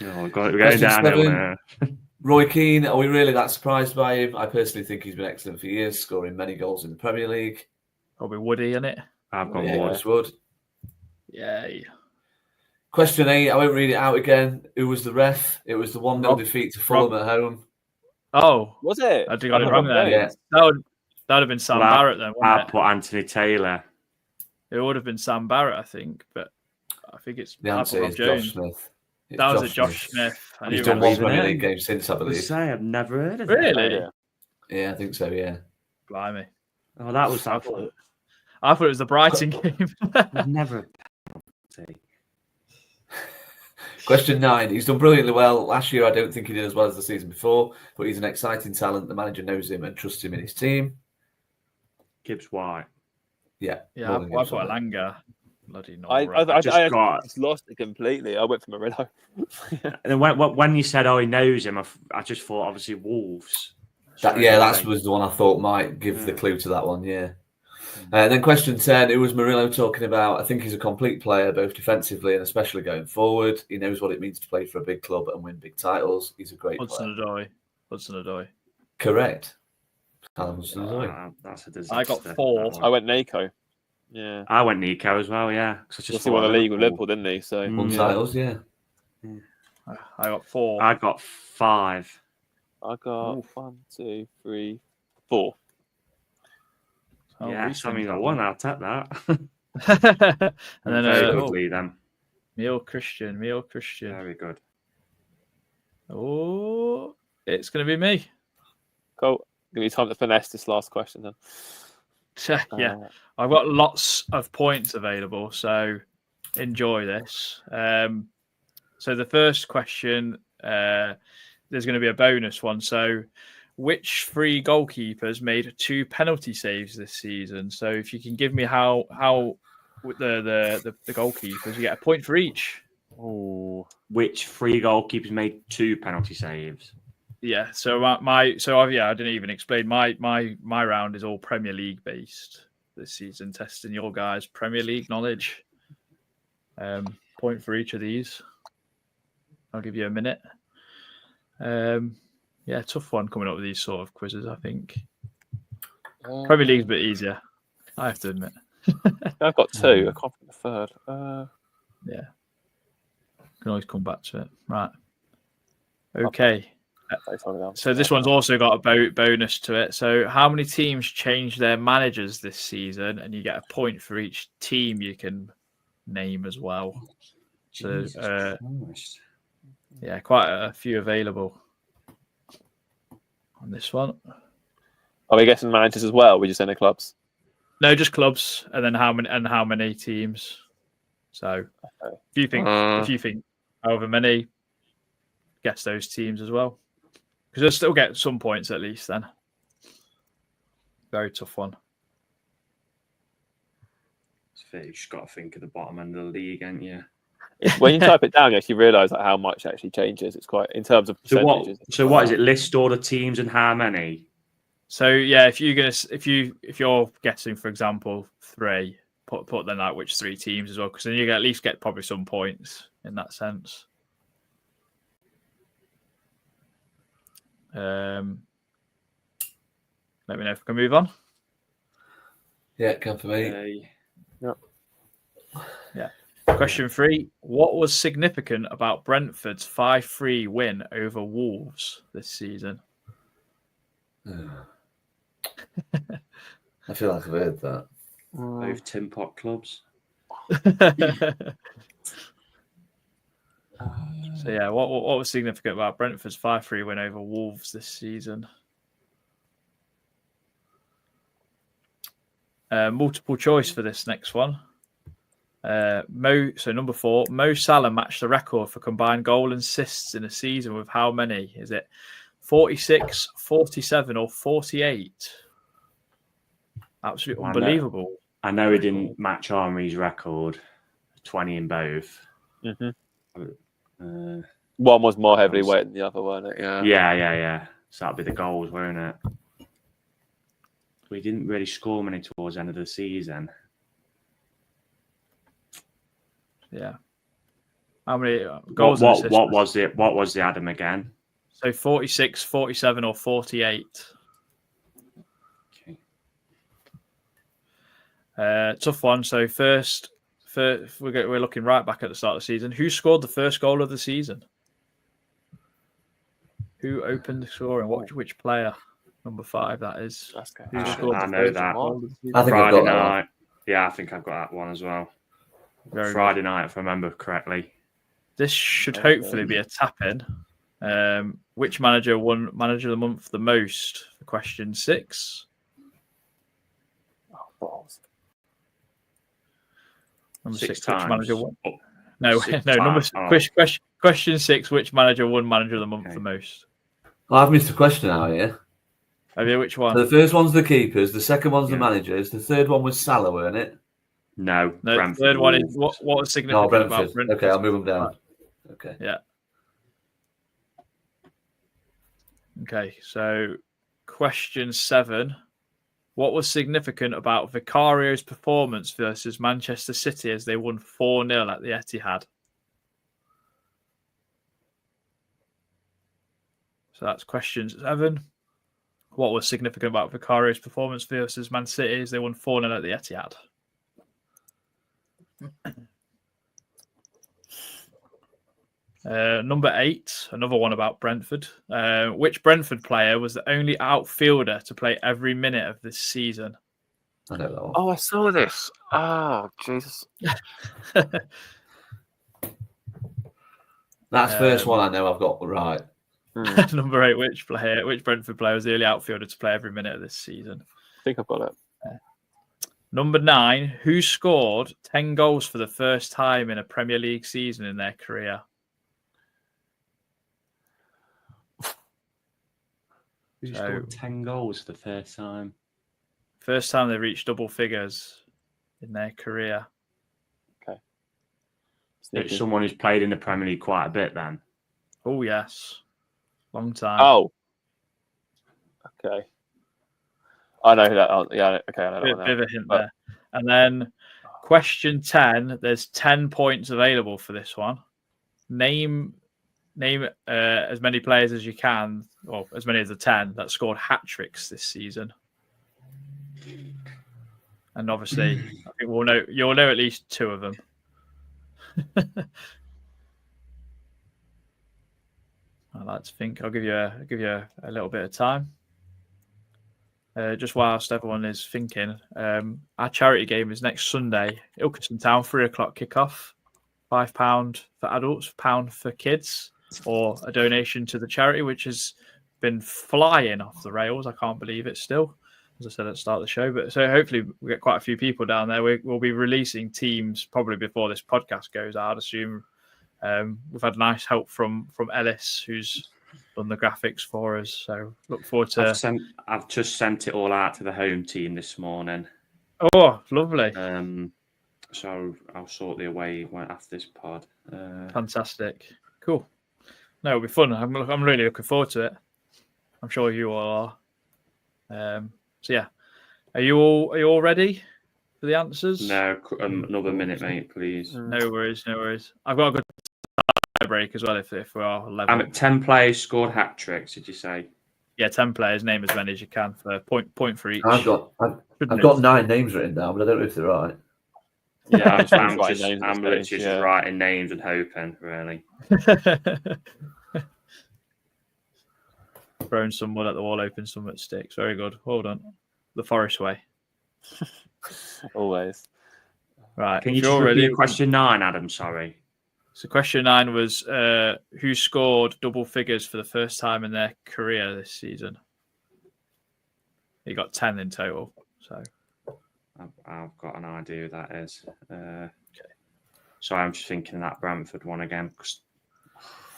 Oh, we're going Question downhill 7. now. Roy Keane, are we really that surprised by him? I personally think he's been excellent for years, scoring many goals in the Premier League. Probably Woody in it. I've gone Yeah, Wood. Chris Wood. Yay. Question 8, I won't read it out again. Who was the ref? It was the 1-0 Rob- defeat to Fulham at home. Oh, Was it? I got it wrong there. Yeah. That would have been Sam Well, Barrett then, I wouldn't it? put Anthony Taylor. It would have been Sam Barrett, I think, but I think it's The I answer put Rob is Jones. Josh Smith. It's That was a Smith. Josh Smith. I knew He's it done was one Premier him. League game since, I I believe. say I've never heard of that. Really? Yeah, I think so. Yeah. Blimey. Oh, that was I that. thought it was the Brighton game. I've never. Question 9. He's done brilliantly well. Last year, I don't think he did as well as the season before, but he's an exciting talent. The manager knows him and trusts him in his team. Gibbs White. Yeah. Yeah, more I than put Gibbs on there. Elanga. Bloody not. I got- just lost it completely. I went for Murillo. And then when you said, "Oh, he knows him," I just thought, obviously, Wolves. That was the one I thought might give the clue to that one. Yeah. Then question 10. It was Murillo talking about. I think he's a complete player, both defensively and especially going forward. He knows what it means to play for a big club and win big titles. He's a great player. Hudson-Odoi. Correct. Hudson-Odoi. That's a disaster. I got 4. I went Nico. Yeah. I went Nico as well. Yeah, He won the league with Liverpool, didn't he? So Won titles, yeah. I got 4. I got 5. I got 1, 2, 3, 4. Oh, Yes, I mean, I won. I'll take that. And then very good lead, then. Meal Christian. Very good. Oh, it's going to be me. Cool. Give me time to finesse this last question then. Yeah, I've got lots of points available, so enjoy this. So the first question, there's going to be a bonus one. So, which 3 goalkeepers made 2 penalty saves this season? So, if you can give me how with the goalkeepers, you get a point for each. Oh, which 3 goalkeepers made 2 penalty saves? Yeah. So I didn't even explain. My round is all Premier League based this season, testing your guys' Premier League knowledge. Point for each of these. I'll give you a minute. Yeah, tough one coming up with these sort of quizzes, I think. Premier League's a bit easier, I have to admit. I've got 2. I can't think of the third. Yeah. Can always come back to it. Right. Okay. So this one's also got a bonus to it. So how many teams changed their managers this season? And you get a point for each team you can name as well. So, yeah, quite a few available on this one. Are we guessing managers as well? We just in the clubs? No, just clubs, and then how many teams. So if you think however many, guess those teams as well, because they'll still get some points at least. Then very tough one. You just got to think of the bottom end of the league, ain't you? When you type it down, you actually realise like, how much it actually changes. It's quite in terms of percentages. So what is it? List all the teams and how many? So yeah, if you're guessing, for example, 3, put then like which 3 teams as well, because then you at least get probably some points in that sense. Let me know if we can move on. Yeah, come for me. Yeah. Question 3. What was significant about Brentford's 5-3 win over Wolves this season? I feel like I've heard that. Both Tin Pot clubs. So yeah, what was significant about Brentford's 5-3 win over Wolves this season? Multiple choice for this next one. So number 4, Mo Salah matched the record for combined goal and assists in a season with how many? Is it 46, 47, or 48? Absolutely unbelievable. I know he didn't match Henry's record, 20 in both. Mm-hmm. One was more heavily weighted than the other, wasn't it? Yeah. So that'd be the goals, won't it? We didn't really score many towards the end of the season. Yeah. How many goals? What was the Adam again? So 46, 47, or 48. Okay. Tough one. So first we're looking right back at the start of the season. Who scored the first goal of the season? Who opened the scoring? Which player? Number 5, that is. Who scored I know that. I think Friday I've got night. that one. Yeah, I think I've got that one as well. Very Friday night, if I remember correctly. This should hopefully be a tap-in. Which manager won Manager of the Month the most? For question 6. Oh, balls. Number 6 6. Which times. manager won? No, 6 no. Number times. question 6. Which manager won Manager of the Month the most? Well, I've missed a question out here. Have you? Which one? So the first one's the keepers, the second one's the managers, the third one was Salah, weren't it? No, The third one is what was significant No, about Brentford? Okay, I'll move them down. Okay. Yeah. Okay, so question 7. What was significant about Vicario's performance versus Manchester City as they won 4-0 at the Etihad? So that's question 7. What was significant about Vicario's performance versus Man City as they won 4-0 at the Etihad? Number 8, another one about Brentford. Which Brentford player was the only outfielder to play every minute of this season? I don't know. Oh, I saw this. Oh, Jesus. That's first one I know I've got right. Number 8, which Brentford player was the only outfielder to play every minute of this season? I think I've got it. Number 9, who scored 10 goals for the first time in a Premier League season in their career? Who scored 10 goals for the first time? First time they reached double figures in their career. Okay. It's someone who's played in the Premier League quite a bit then. Oh, yes. Long time. Oh. Okay. I know who that. Oh, yeah. Okay. I know that one. Bit of a hint there. And then question 10. There's 10 points available for this one. Name as many players as you can, or as many as the 10 that scored hat tricks this season. And obviously, I think you'll know at least 2 of them. I like to think. I'll give you a little bit of time. Just whilst everyone is thinking, our charity game is next Sunday, Ilkeston Town, 3:00 kickoff. £5 for adults, £1 for kids, or a donation to the charity, which has been flying off the rails. I can't believe it still, as I said at the start of the show. But so hopefully we get quite a few people down there. We'll be releasing teams probably before this podcast goes out, I'd assume. We've had nice help from Ellis, who's done the graphics for us. So look forward to... I've just sent it all out to the home team this morning. Oh, lovely. So I'll sort the away after this pod. Fantastic. Cool. No, it'll be fun. I'm really looking forward to it. I'm sure you all are. So yeah, are you all ready for the answers? No, another minute, mate, please. No worries. I've got a good tie break as well if we are level. I'm at 10 players scored hat tricks. Did you say? Yeah, 10 players. Name as many as you can for point for each. I've got 9 names written down, but I don't know if they're right. Yeah, I'm literally just writing names and hoping, really. Throwing some wood at the wall, hoping some that sticks. Very good. Hold on. The Forest way. Always. Right. Can you just repeat question 9, Adam? Sorry. So question 9 was who scored double figures for the first time in their career this season? You got 10 in total. So I've got an idea who that is. Okay. So I'm just thinking that Brentford one again because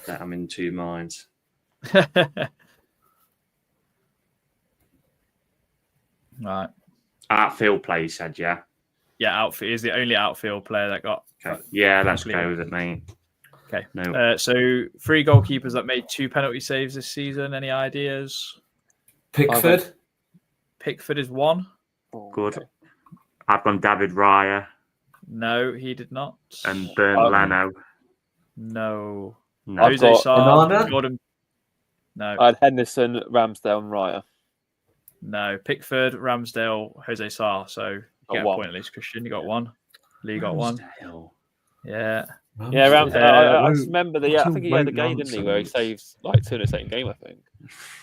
I'm in 2 minds. Right. Outfield play, you said, yeah? Yeah, outfield is the only outfield player that got. Okay. Yeah, let's go with it, mate. Okay. No. So 3 goalkeepers that made 2 penalty saves this season. Any ideas? Pickford. Pickford is 1. Good. Okay. I've gone David Raya. No, he did not. And Bernd Leno. No. I've got Sarr, Jordan. No. I had Henderson, Ramsdale, and Raya. No. Pickford, Ramsdale, Jose Sarr. So you get a point at least, Christian. You got 1. Lee got 1. Yeah. Yeah, Ramsdale. I just remember I think he had a game, didn't he, where he saves like 2 in the second game, I think.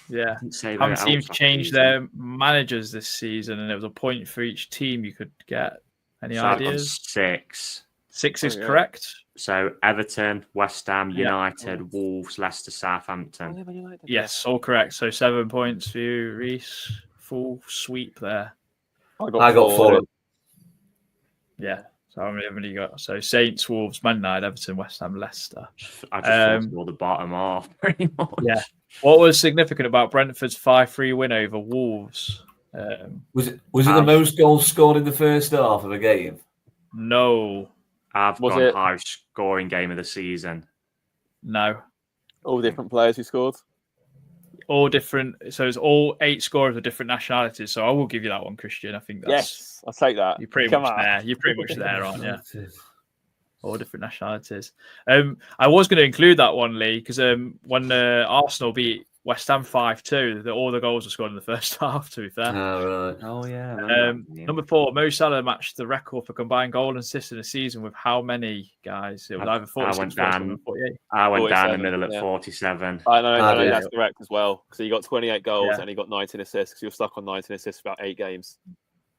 Yeah. How many teams changed their managers this season, and it was a point for each team you could get? Any ideas? 6. 6 is correct. So Everton, West Ham, United, Wolves, Leicester, Oh, Southampton. yeah, Man United, Yes, all correct. So 7 points for you, Reese. Full sweep there. I I got four. Yeah. So how many you got? So Saints, Wolves, Man United, Everton, West Ham, Leicester. I just thought to all the bottom half, pretty much. Yeah. What was significant about Brentford's 5-3 win over Wolves? Was it the most goals scored in the first half of a game? No. I've Was gone it- high scoring game of the season. No. All different players who scored. All different. So it's all 8 scorers of different nationalities. So I will give you that one, Christian. I think that's Yes, I'll take that. you're pretty Come much on. there. You're pretty much there, aren't you? All different nationalities. I was going to include that one, Lee, because when Arsenal beat West Ham 5-2, all the goals were scored in the first half, to be fair. Oh, right. Oh, yeah. Number 4, Mo Salah matched the record for combined goal and assist in a season with how many, guys? It was either 46, 47 or 48. I went down the 47, middle at yeah. 47. I know did. that's correct as well. So you got 28 goals Yeah. and he got 19 assists because you were stuck on 19 assists for about 8 games.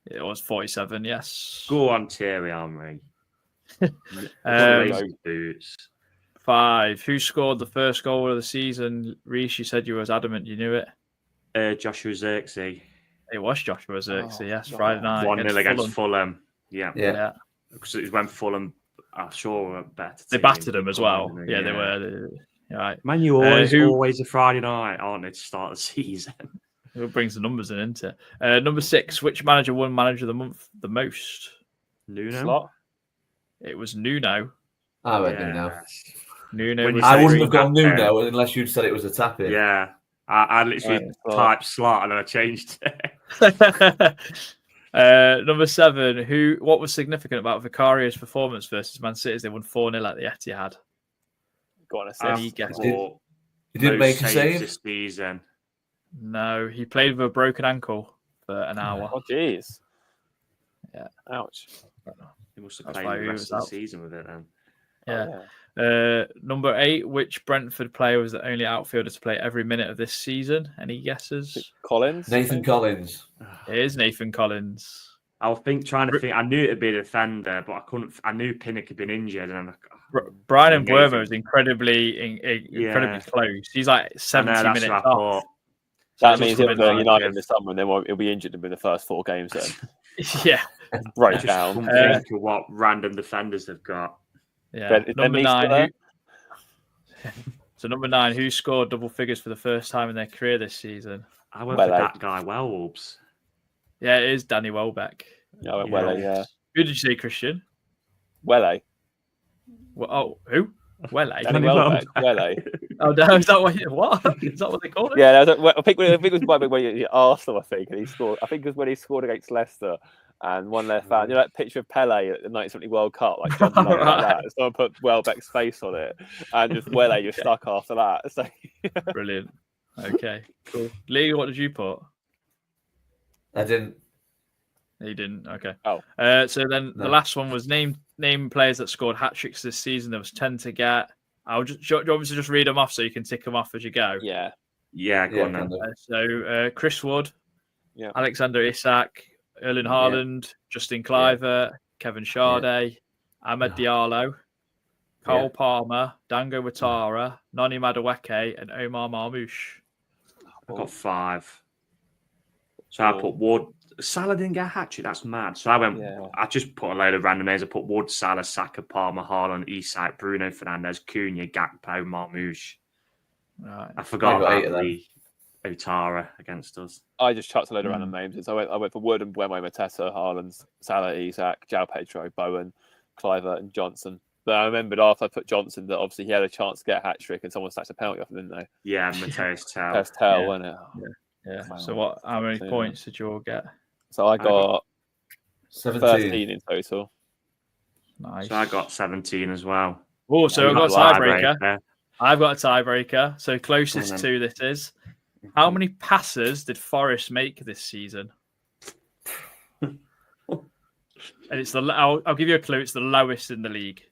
It was 47, yes. Go on, Thierry Henry. Boots. 5. Who scored the first goal of the season? Reece, you said you was adamant you knew it. Joshua Zirkzee. It was Joshua Zirkzee, Oh, yes, God. Friday night 1-0 against Fulham. Fulham. Yeah. Yeah. Because it was when Fulham, I'm sure, were better. They team. battered them as well. Fulham, Yeah, they were. Right. Man, you always a Friday night, aren't they, to start the season? It brings the numbers in, isn't it? Number 6, which manager won Manager of the Month the most? Nuno? Slot? It was Nuno. I went Nuno. Nuno. When you Was I say wouldn't it's have gone a tap-in. Nuno unless you'd said it was a tap-in. Yeah. I literally typed slot and then I changed it. Number 7, what was significant about Vicario's performance versus Man City? They won 4-0 at the Etihad. Got an Any assist. guess? He didn't make a save this season. No, he played with a broken ankle for an hour. Oh, jeez. Yeah. Ouch. He must have That's played why the he rest was of the out. season with it then. Yeah. Oh, yeah. Number 8, which Brentford player was the only outfielder to play every minute of this season? Any guesses? Collins? Nathan Collins. It is Nathan Collins. I was trying to think. I knew it'd be a defender, but I couldn't. I knew Pinnock had been injured, and Brian Amazing. Mbeumo is incredibly close. He's like 70 that's minutes what I off. thought. That So means it's he'll been go like, United this summer and then he'll be injured in the first 4 games then. Yeah. Break Just down. couldn't think of what random defenders they've got. Yeah. Is Number Ben 9. So number 9, who scored double figures for the first time in their career this season? I went for that guy, Wolves. Yeah, it is Danny Welbeck. Yeah, I went Welle, yeah. Who did you say, Christian? Welle. Who? Welle. Danny Welbeck. Welle. Oh, no, is that what is that what they call it? Yeah, I think it was when he Arsenal, I think, and he scored. I think it was when he scored against Leicester and one left fan. You know that picture of Pele at the 1970 World Cup, like jumping up like that. Someone put Welbeck's face on it, and just Welle, you're stuck after that. So Brilliant. Okay, cool. Lee, what did you put? I didn't. You didn't. Okay. Oh. So then the last one was name players that scored hat tricks this season. There was 10 to get. Do you want me to just read them off so you can tick them off as you go? yeah, Go on then. So Chris Wood, yeah, Alexander Isak, Erling Haaland, Justin Kluivert, Kevin Sade, Ahmed Diallo, Cole Palmer, Dango Ouattara, Noni Madueke, and Omar Marmoush. I got 5. So I put Wood. Salah didn't get a hat trick. That's mad. So I went. Yeah. I just put a load of random names. I put Wood, Salah, Saka, Palmer, Haaland, Isak, Bruno Fernandes, Cunha, Gakpo, Marmoush. Right. I forgot I got 8 about of the Ouattara against us. I just chucked a load of random names. So I went for Wood and Mbeumo, Mateta, Haaland, Salah, Isak, João Pedro, Bowen, Kluivert, and Johnson. But I remembered after I put Johnson that obviously he had a chance to get a hat trick and someone snatched a penalty off him, didn't they? Yeah, Mateus Tell. That's tell, wasn't it? Yeah. Wow. So how many points did you all get? So I got 17. 13 in total. Nice. So I got 17 as well. Oh, so I've got a tiebreaker. Yeah. I've got a tiebreaker. So closest to this is how many passes did Forest make this season? And it's I'll give you a clue. It's the lowest in the league.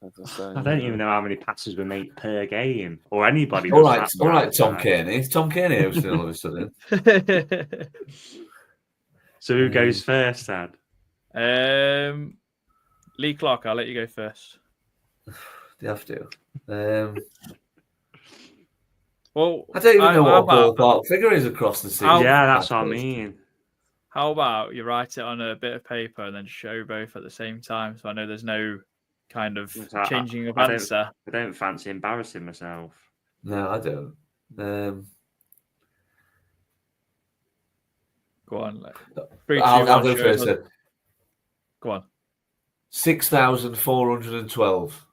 I don't even know how many passes we make per game or anybody. All right, Tom Kearney. It's Tom Kearney hosting all of a sudden. So who goes first, Dad? Lee Clark, I'll let you go first. They have to. Well, I don't even know what a about, ballpark figure is across the season. Yeah, that's what I mean. How about you write it on a bit of paper and then show both at the same time, so I know there's no kind of changing of answer. I don't fancy embarrassing myself. No, I don't. Go on. I'll go first then. Go on. 6,412.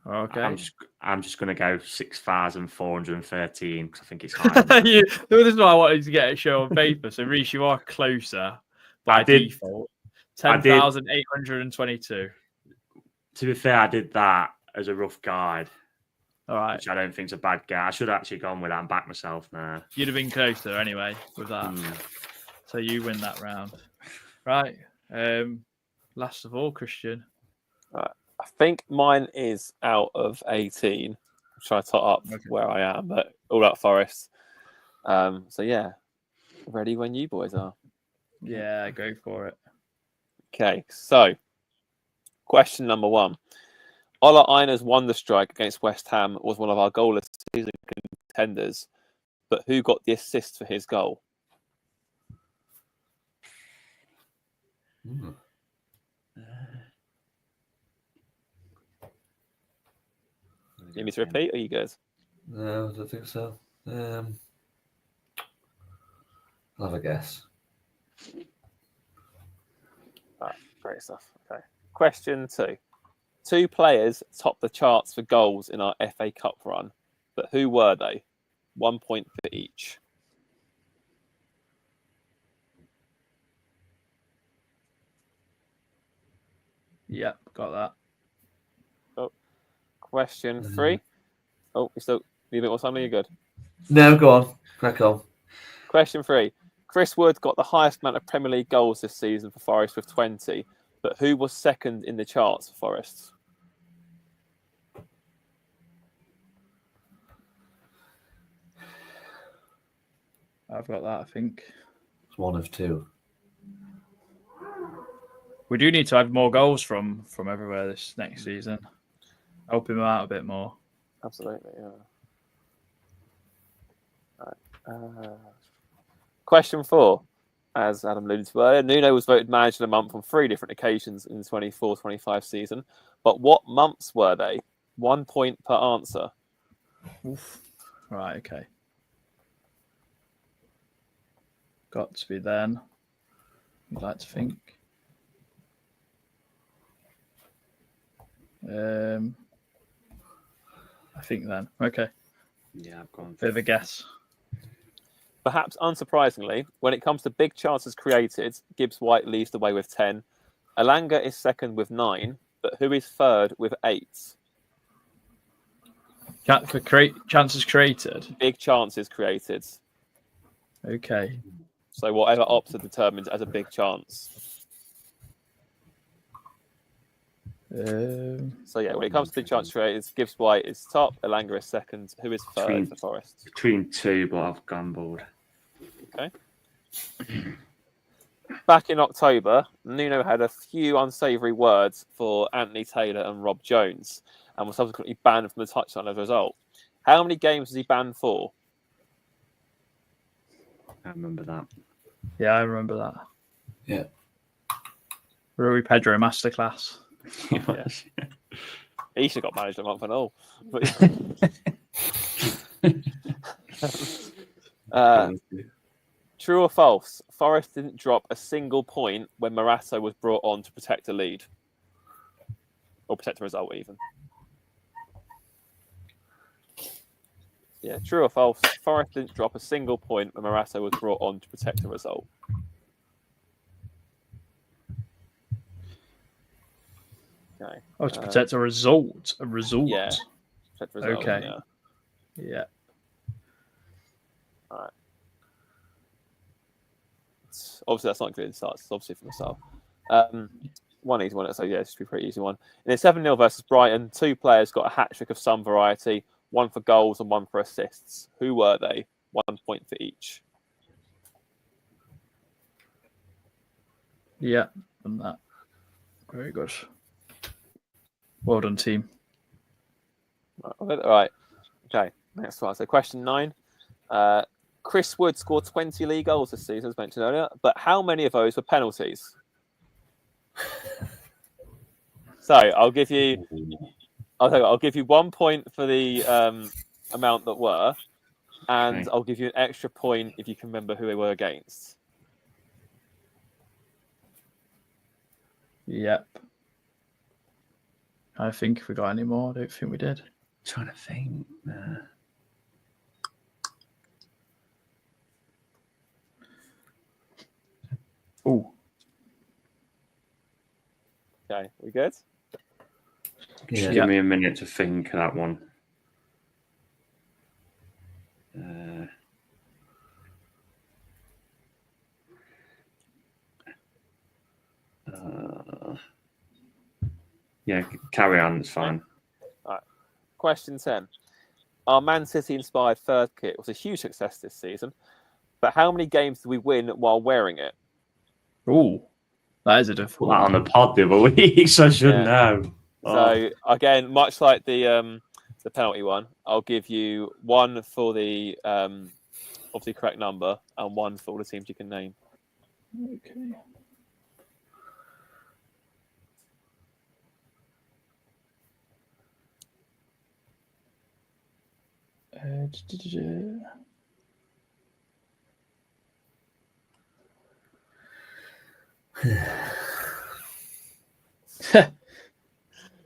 Okay. I'm just going to go 6,413 because I think it's high. This is why I wanted to get a show on paper. So, Reece, you are closer by default. 10,822. To be fair, I did that as a rough guide. All right. Which I don't think is a bad guide. I should have actually gone with that and back myself now. You'd have been closer anyway with that. So you win that round. Right. Last of all, Christian. I think mine is out of 18. I'm trying to tot up where I am, but all out Forest. So yeah, ready when you boys are. Yeah, go for it. Okay, so question number 1. Ola Aina's wonder strike against West Ham was one of our goalless season contenders, but who got the assist for his goal? Mm. You need me to repeat, or are you good? No, I don't think so. I'll have a guess. Right, great stuff. Okay. Question 2. 2 players topped the charts for goals in our FA Cup run, but who were they? 1 point for each. Yep, got that. Question 3. Oh, you still need a bit more time? Are you good? No, go on. Crack on. Question 3. Chris Wood got the highest amount of Premier League goals this season for Forest with 20, but who was second in the charts for Forest? I've got that, I think. It's one of 2. We do need to add more goals from everywhere this next season. Help him out a bit more. Absolutely, yeah. Right. Question 4. As Adam alluded to earlier, Nuno was voted manager of the month on 3 different occasions in the 24-25 season. But what months were they? 1 point per answer. Oof. Right, okay. Got to be then. I'd like to think. I think then. Okay. Yeah, I've gone. Bit of a guess. Perhaps unsurprisingly, when it comes to big chances created, Gibbs White leads the way with 10. Alanga is second with 9, but who is third with 8? Chances created? Big chances created. Okay. So whatever Ops are determined as a big chance. So yeah, when it comes to big chance creators, Gibbs White is top, Alanga is second. Who is third for Forest? Between 2, but I've gambled. Okay. Back in October, Nuno had a few unsavoury words for Anthony Taylor and Rob Jones and was subsequently banned from the touchline as a result. How many games was he banned for? I remember that. Yeah, I remember that. Yeah. Rui Pedro masterclass. Yeah. He should have got managed a month and all. True or false? Forest didn't drop a single point when Morato was brought on to protect a lead. Or protect a result, even. Yeah, true or false? Forest didn't drop a single point when Morato was brought on to protect a result. Okay. Oh, to protect a result. A result. Yeah. Protect a result, okay. Yeah. All right. Obviously, that's not good insights. It's obviously from the start. One easy one. So, yeah, it should be a pretty easy one. In a 7-0 versus Brighton, 2 players got a hat-trick of some variety, 1 for goals and 1 for assists. Who were they? 1 point for each. Yeah, done that. Very good. Well done, team. Right. Okay. Next one. So question 9. Chris Wood scored 20 league goals this season, as mentioned earlier, but how many of those were penalties? So I'll give you 1 point for the amount that were, and Okay. I'll give you an extra point if you can remember who they were against. Yep. I think if we got any more, I don't think we did. Trying to think. Oh, Okay, we good? Just Yeah. give me a minute to think of that one. Yeah, carry on. It's fine. Question 10. Our Man City inspired third kit was a huge success this season, but how many games did we win while wearing it? that is a Put difficult that one. on the pod the other week, so I should Yeah. know. So again, much like the penalty one, I'll give you 1 for the obviously correct number and 1 for all the teams you can name. Okay.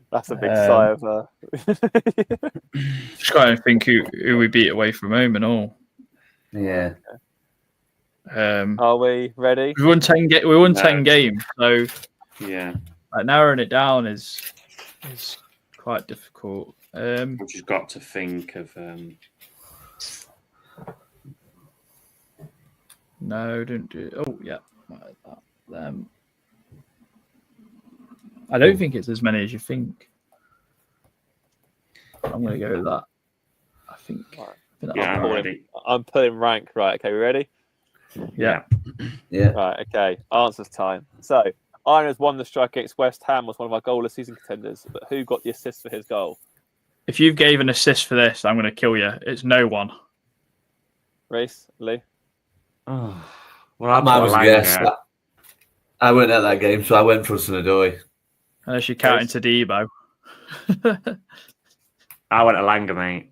That's a big sigh of. Just trying to think who we beat away from home and all. Yeah. Are we ready? We won 10. We won No. 10 games, so Yeah, narrowing it down is quite difficult. we just got to think of. No, don't do it. Oh, yeah. I don't think it's as many as you think. I'm going to go with that. I think Yeah, I'm ready. I'm putting rank. Right, okay, we ready? Yeah. Yeah. Right, okay. Answers time. So, Ironers won the strike against West Ham, was one of our goalless season contenders, but who got the assist for his goal? If you gave an assist for this, I'm going to kill you. It's no one. Race, Lee? Oh, well, Mine was a guess. Langer. I went at that game, so I went for Sunadoi. Unless you count into Debo. I went to Langer, mate.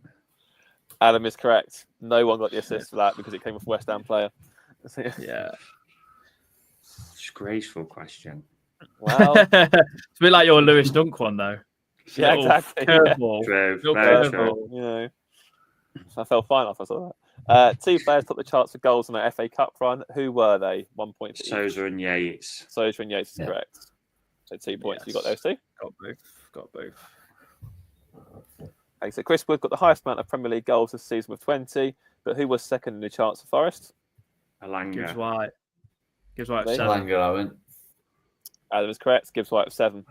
Adam is correct. No one got the assist for that because it came off a West Ham player. Yeah. Disgraceful question. Wow. It's a bit like your Lewis Dunk one, though. Yeah, Little exactly. curveball. True. Little Very curveball. true. You know, I felt fine after I saw that. 2 players topped the charts for goals on their FA Cup run. Who were they? 1 point for each. Sousa and Yates. Sousa and Yates is Yeah. correct. So 2 points. Yes. You got those 2? Got both. Okay, so Chris Wood got the highest amount of Premier League goals this season with 20, but who was second in the charts for Forest? Gibbs Langer. White. Gibbs White Lee? 7. Langer, I went. Adam is correct. Gibbs White 7.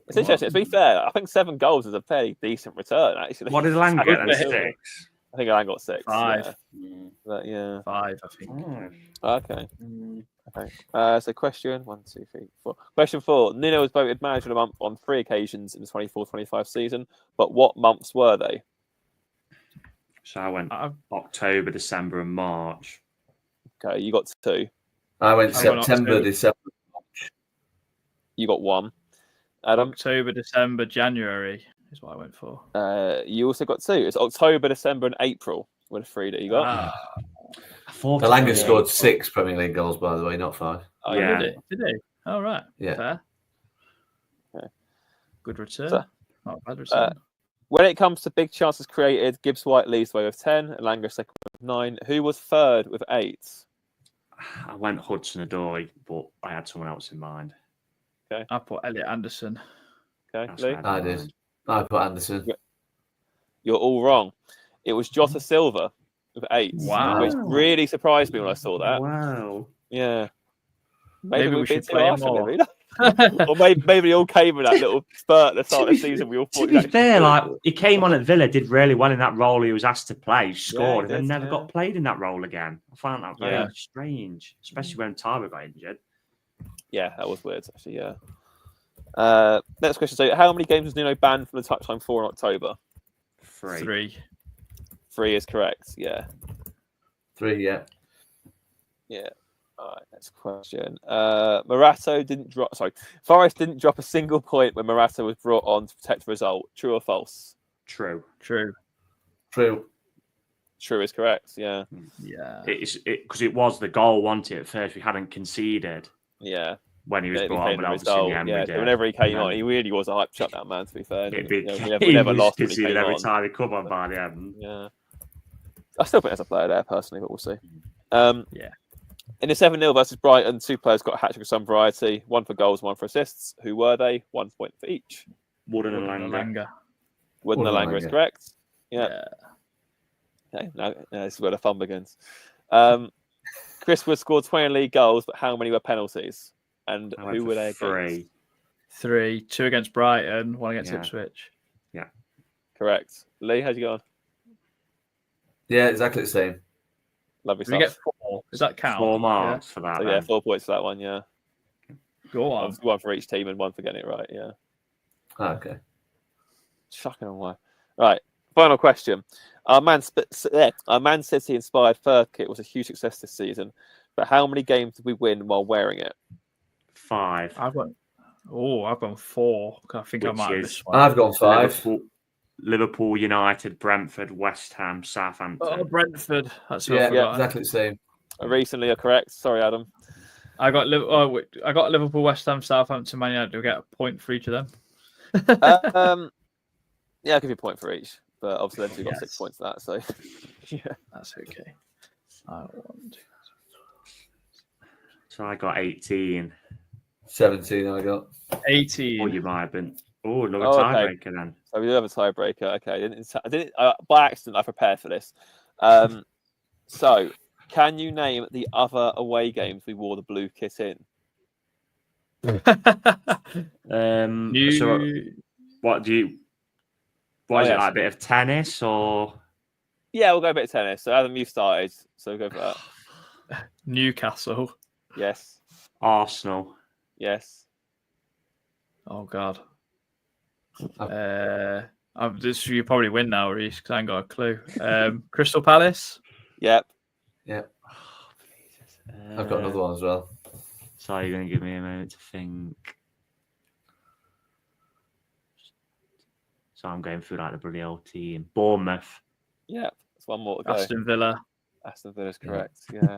It's interesting. To be fair, I think 7 goals is a fairly decent return, actually. What did Langer get? Good for him. 6. I think Alan got 6. 5. Yeah. But, yeah. 5, I think. Okay. Okay. So question 1, 2, 3, 4. Question 4. Nuno was voted manager of the month on 3 occasions in the 24-25 season, but what months were they? So I went October, December, and March. Okay, you got 2. I went I went September, October. December. You got 1. Adam, October, December, January is what I went for. you also got 2. It's October, December, and April were the 3 that you got. The Langer scored 6 Premier League goals, by the way, not 5. Oh, Yeah. Did he? Oh, right. Yeah. Fair. Okay. Good return. So- Not a bad return. When it comes to big chances created, Gibbs White leads the way with 10, and Langer second with 9. Who was third with 8? I went Hudson-Odoi, but I had someone else in mind. I put Elliot Anderson. Okay, That's Lee? what I had in did. mind. I put Anderson. You're all wrong. It was Jota Silva with 8. Wow. Which really surprised me when I saw that. Wow. Yeah. Maybe we we've been should too play him harsh on more. him, or maybe they all came in that little spurt at the start of the season. We all To thought be fair, like he came on at Villa, did really well in that role he was asked to play, scored, he and then did, never yeah. got played in that role again. I found that very Yeah. strange, especially when Tyler got injured. Yeah, that was weird, actually. Yeah. Next question. So, how many games was Nuno banned from the touchline for in October? 3. 3 is correct. Yeah. 3, yeah. Yeah. All right. Next question. Morata didn't drop. Sorry, Forest didn't drop a single point when Morata was brought on to protect the result. True or false? True. True. True. True is correct. Yeah. Yeah. Because it was the goal, wasn't it? At first, we hadn't conceded. Yeah. When he was It brought on, became but the obviously in result. the end Yeah. we So did. whenever he came And on, he really was a hype shutdown man. To be fair, we never lost when he conceded came every on. time he come on by the end. Yeah. I still think there's a player there personally, but we'll see. Yeah. In the 7-0 versus Brighton, 2 players got a hat trick of some variety. 1 for goals, 1 for assists. Who were they? 1 point for each. Wooden and Wooden Langer. Langer. Wooden and Langer is Langer. correct. Yeah. Okay, now this is where the fun begins. Chris Wood scored 20 league goals, but how many were penalties? And I went who for were they 3. against? 3, 2 against Brighton, 1 against Yeah. Ipswich. Correct. Lee, how'd you go on? Yeah, exactly the same. Lovely Did we get stuff. 4? Does that count? 4 marks for that. So, then. 4 points for that one, yeah. Go on. 1 for each team and 1 for getting it right, yeah. Okay. Shocking on why. Right, final question. Our Man City inspired fur kit was a huge success this season, but how many games did we win while wearing it? 5. I've gone 4. I think I Which might have is- missed one. I've gone 5. Liverpool, United, Brentford, West Ham, Southampton. Oh, Brentford. That's what Yeah, I forgot. exactly the same. Recently are correct. Sorry, Adam. I got Liverpool, West Ham, Southampton, Man United. Do we get a point for each of them? Yeah, I'll give you a point for each. But obviously, then you've got 6 Yes. points for that. So, yeah. That's okay. So I got 18. 17 I got. 18. Or you might have been. Oh, another Oh, okay. tiebreaker then. So we do have a tiebreaker. Okay, I didn't by accident. I prepared for this. So, can you name the other away games we wore the blue kit in? So what do you? What is it, yes. like a bit of tennis or? Yeah, we'll go a bit of tennis. So Adam, you started. So we'll go for that. Newcastle. Yes. Arsenal. Yes. Oh God. You probably win now, Reece, because I ain't got a clue. Crystal Palace. Yep. Yeah. I've got another one as well. So you're going to give me a moment to think. So I'm going through like the bloody old team. Bournemouth. Yep. That's one more to go. Aston Villa. Aston Villa's correct. Yeah.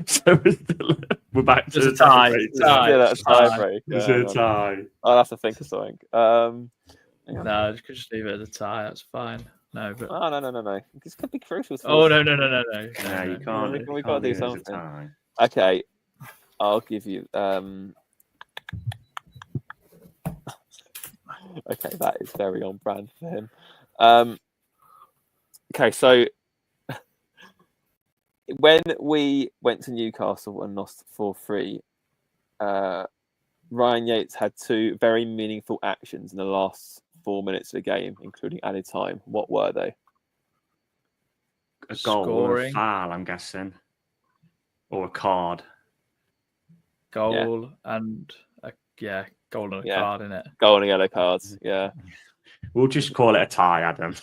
So we're back to Just the a tie. tie. Yeah, that's tiebreak. It's a tie. I'll have to think of something. No, you could just leave it as a tie. That's fine. No, but Oh no. This could be crucial. no. No, you can't. We've got to do it as a something. tie. Okay, I'll give you. Okay, that is very on brand for him. Okay, so when we went to Newcastle and lost 4-3, Ryan Yates had 2 very meaningful actions in the last 4 minutes of the game, including added time. What were they? A goal or a Scoring. foul, I'm guessing, or a card. goal and goal and a card in it. Goal and yellow cards. Yeah. We'll just call it a tie, Adam.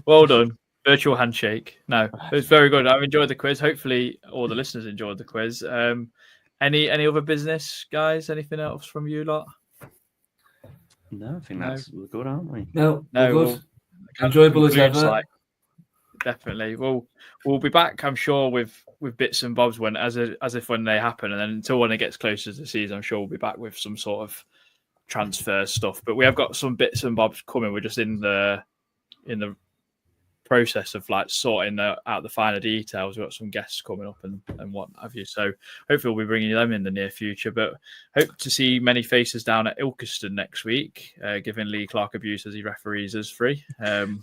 Well done. Virtual handshake. No, it was very good. I've enjoyed the quiz. Hopefully, all the listeners enjoyed the quiz. Any other business, guys? Anything else from you lot? No, I think we're good, aren't we? No, No, good. well, Enjoyable as concludes, ever. Definitely. We'll be back, I'm sure, with bits and bobs when as if when they happen, and then until when it gets closer to the season, I'm sure we'll be back with some sort of transfer stuff. But we have got some bits and bobs coming. We're just in the process of sorting out the finer details. We've got some guests coming up and what have you. So hopefully we'll be bringing them in the near future. But hope to see many faces down at Ilkeston next week, giving Lee Clark abuse as he referees us free. No,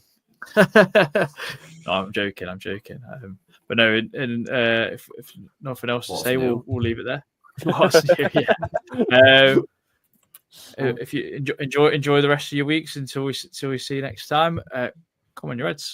I'm joking. But no, if nothing else to say, we'll leave it there. What's new? Yeah. If you enjoy the rest of your weeks until we see you next time, come on, your Reds.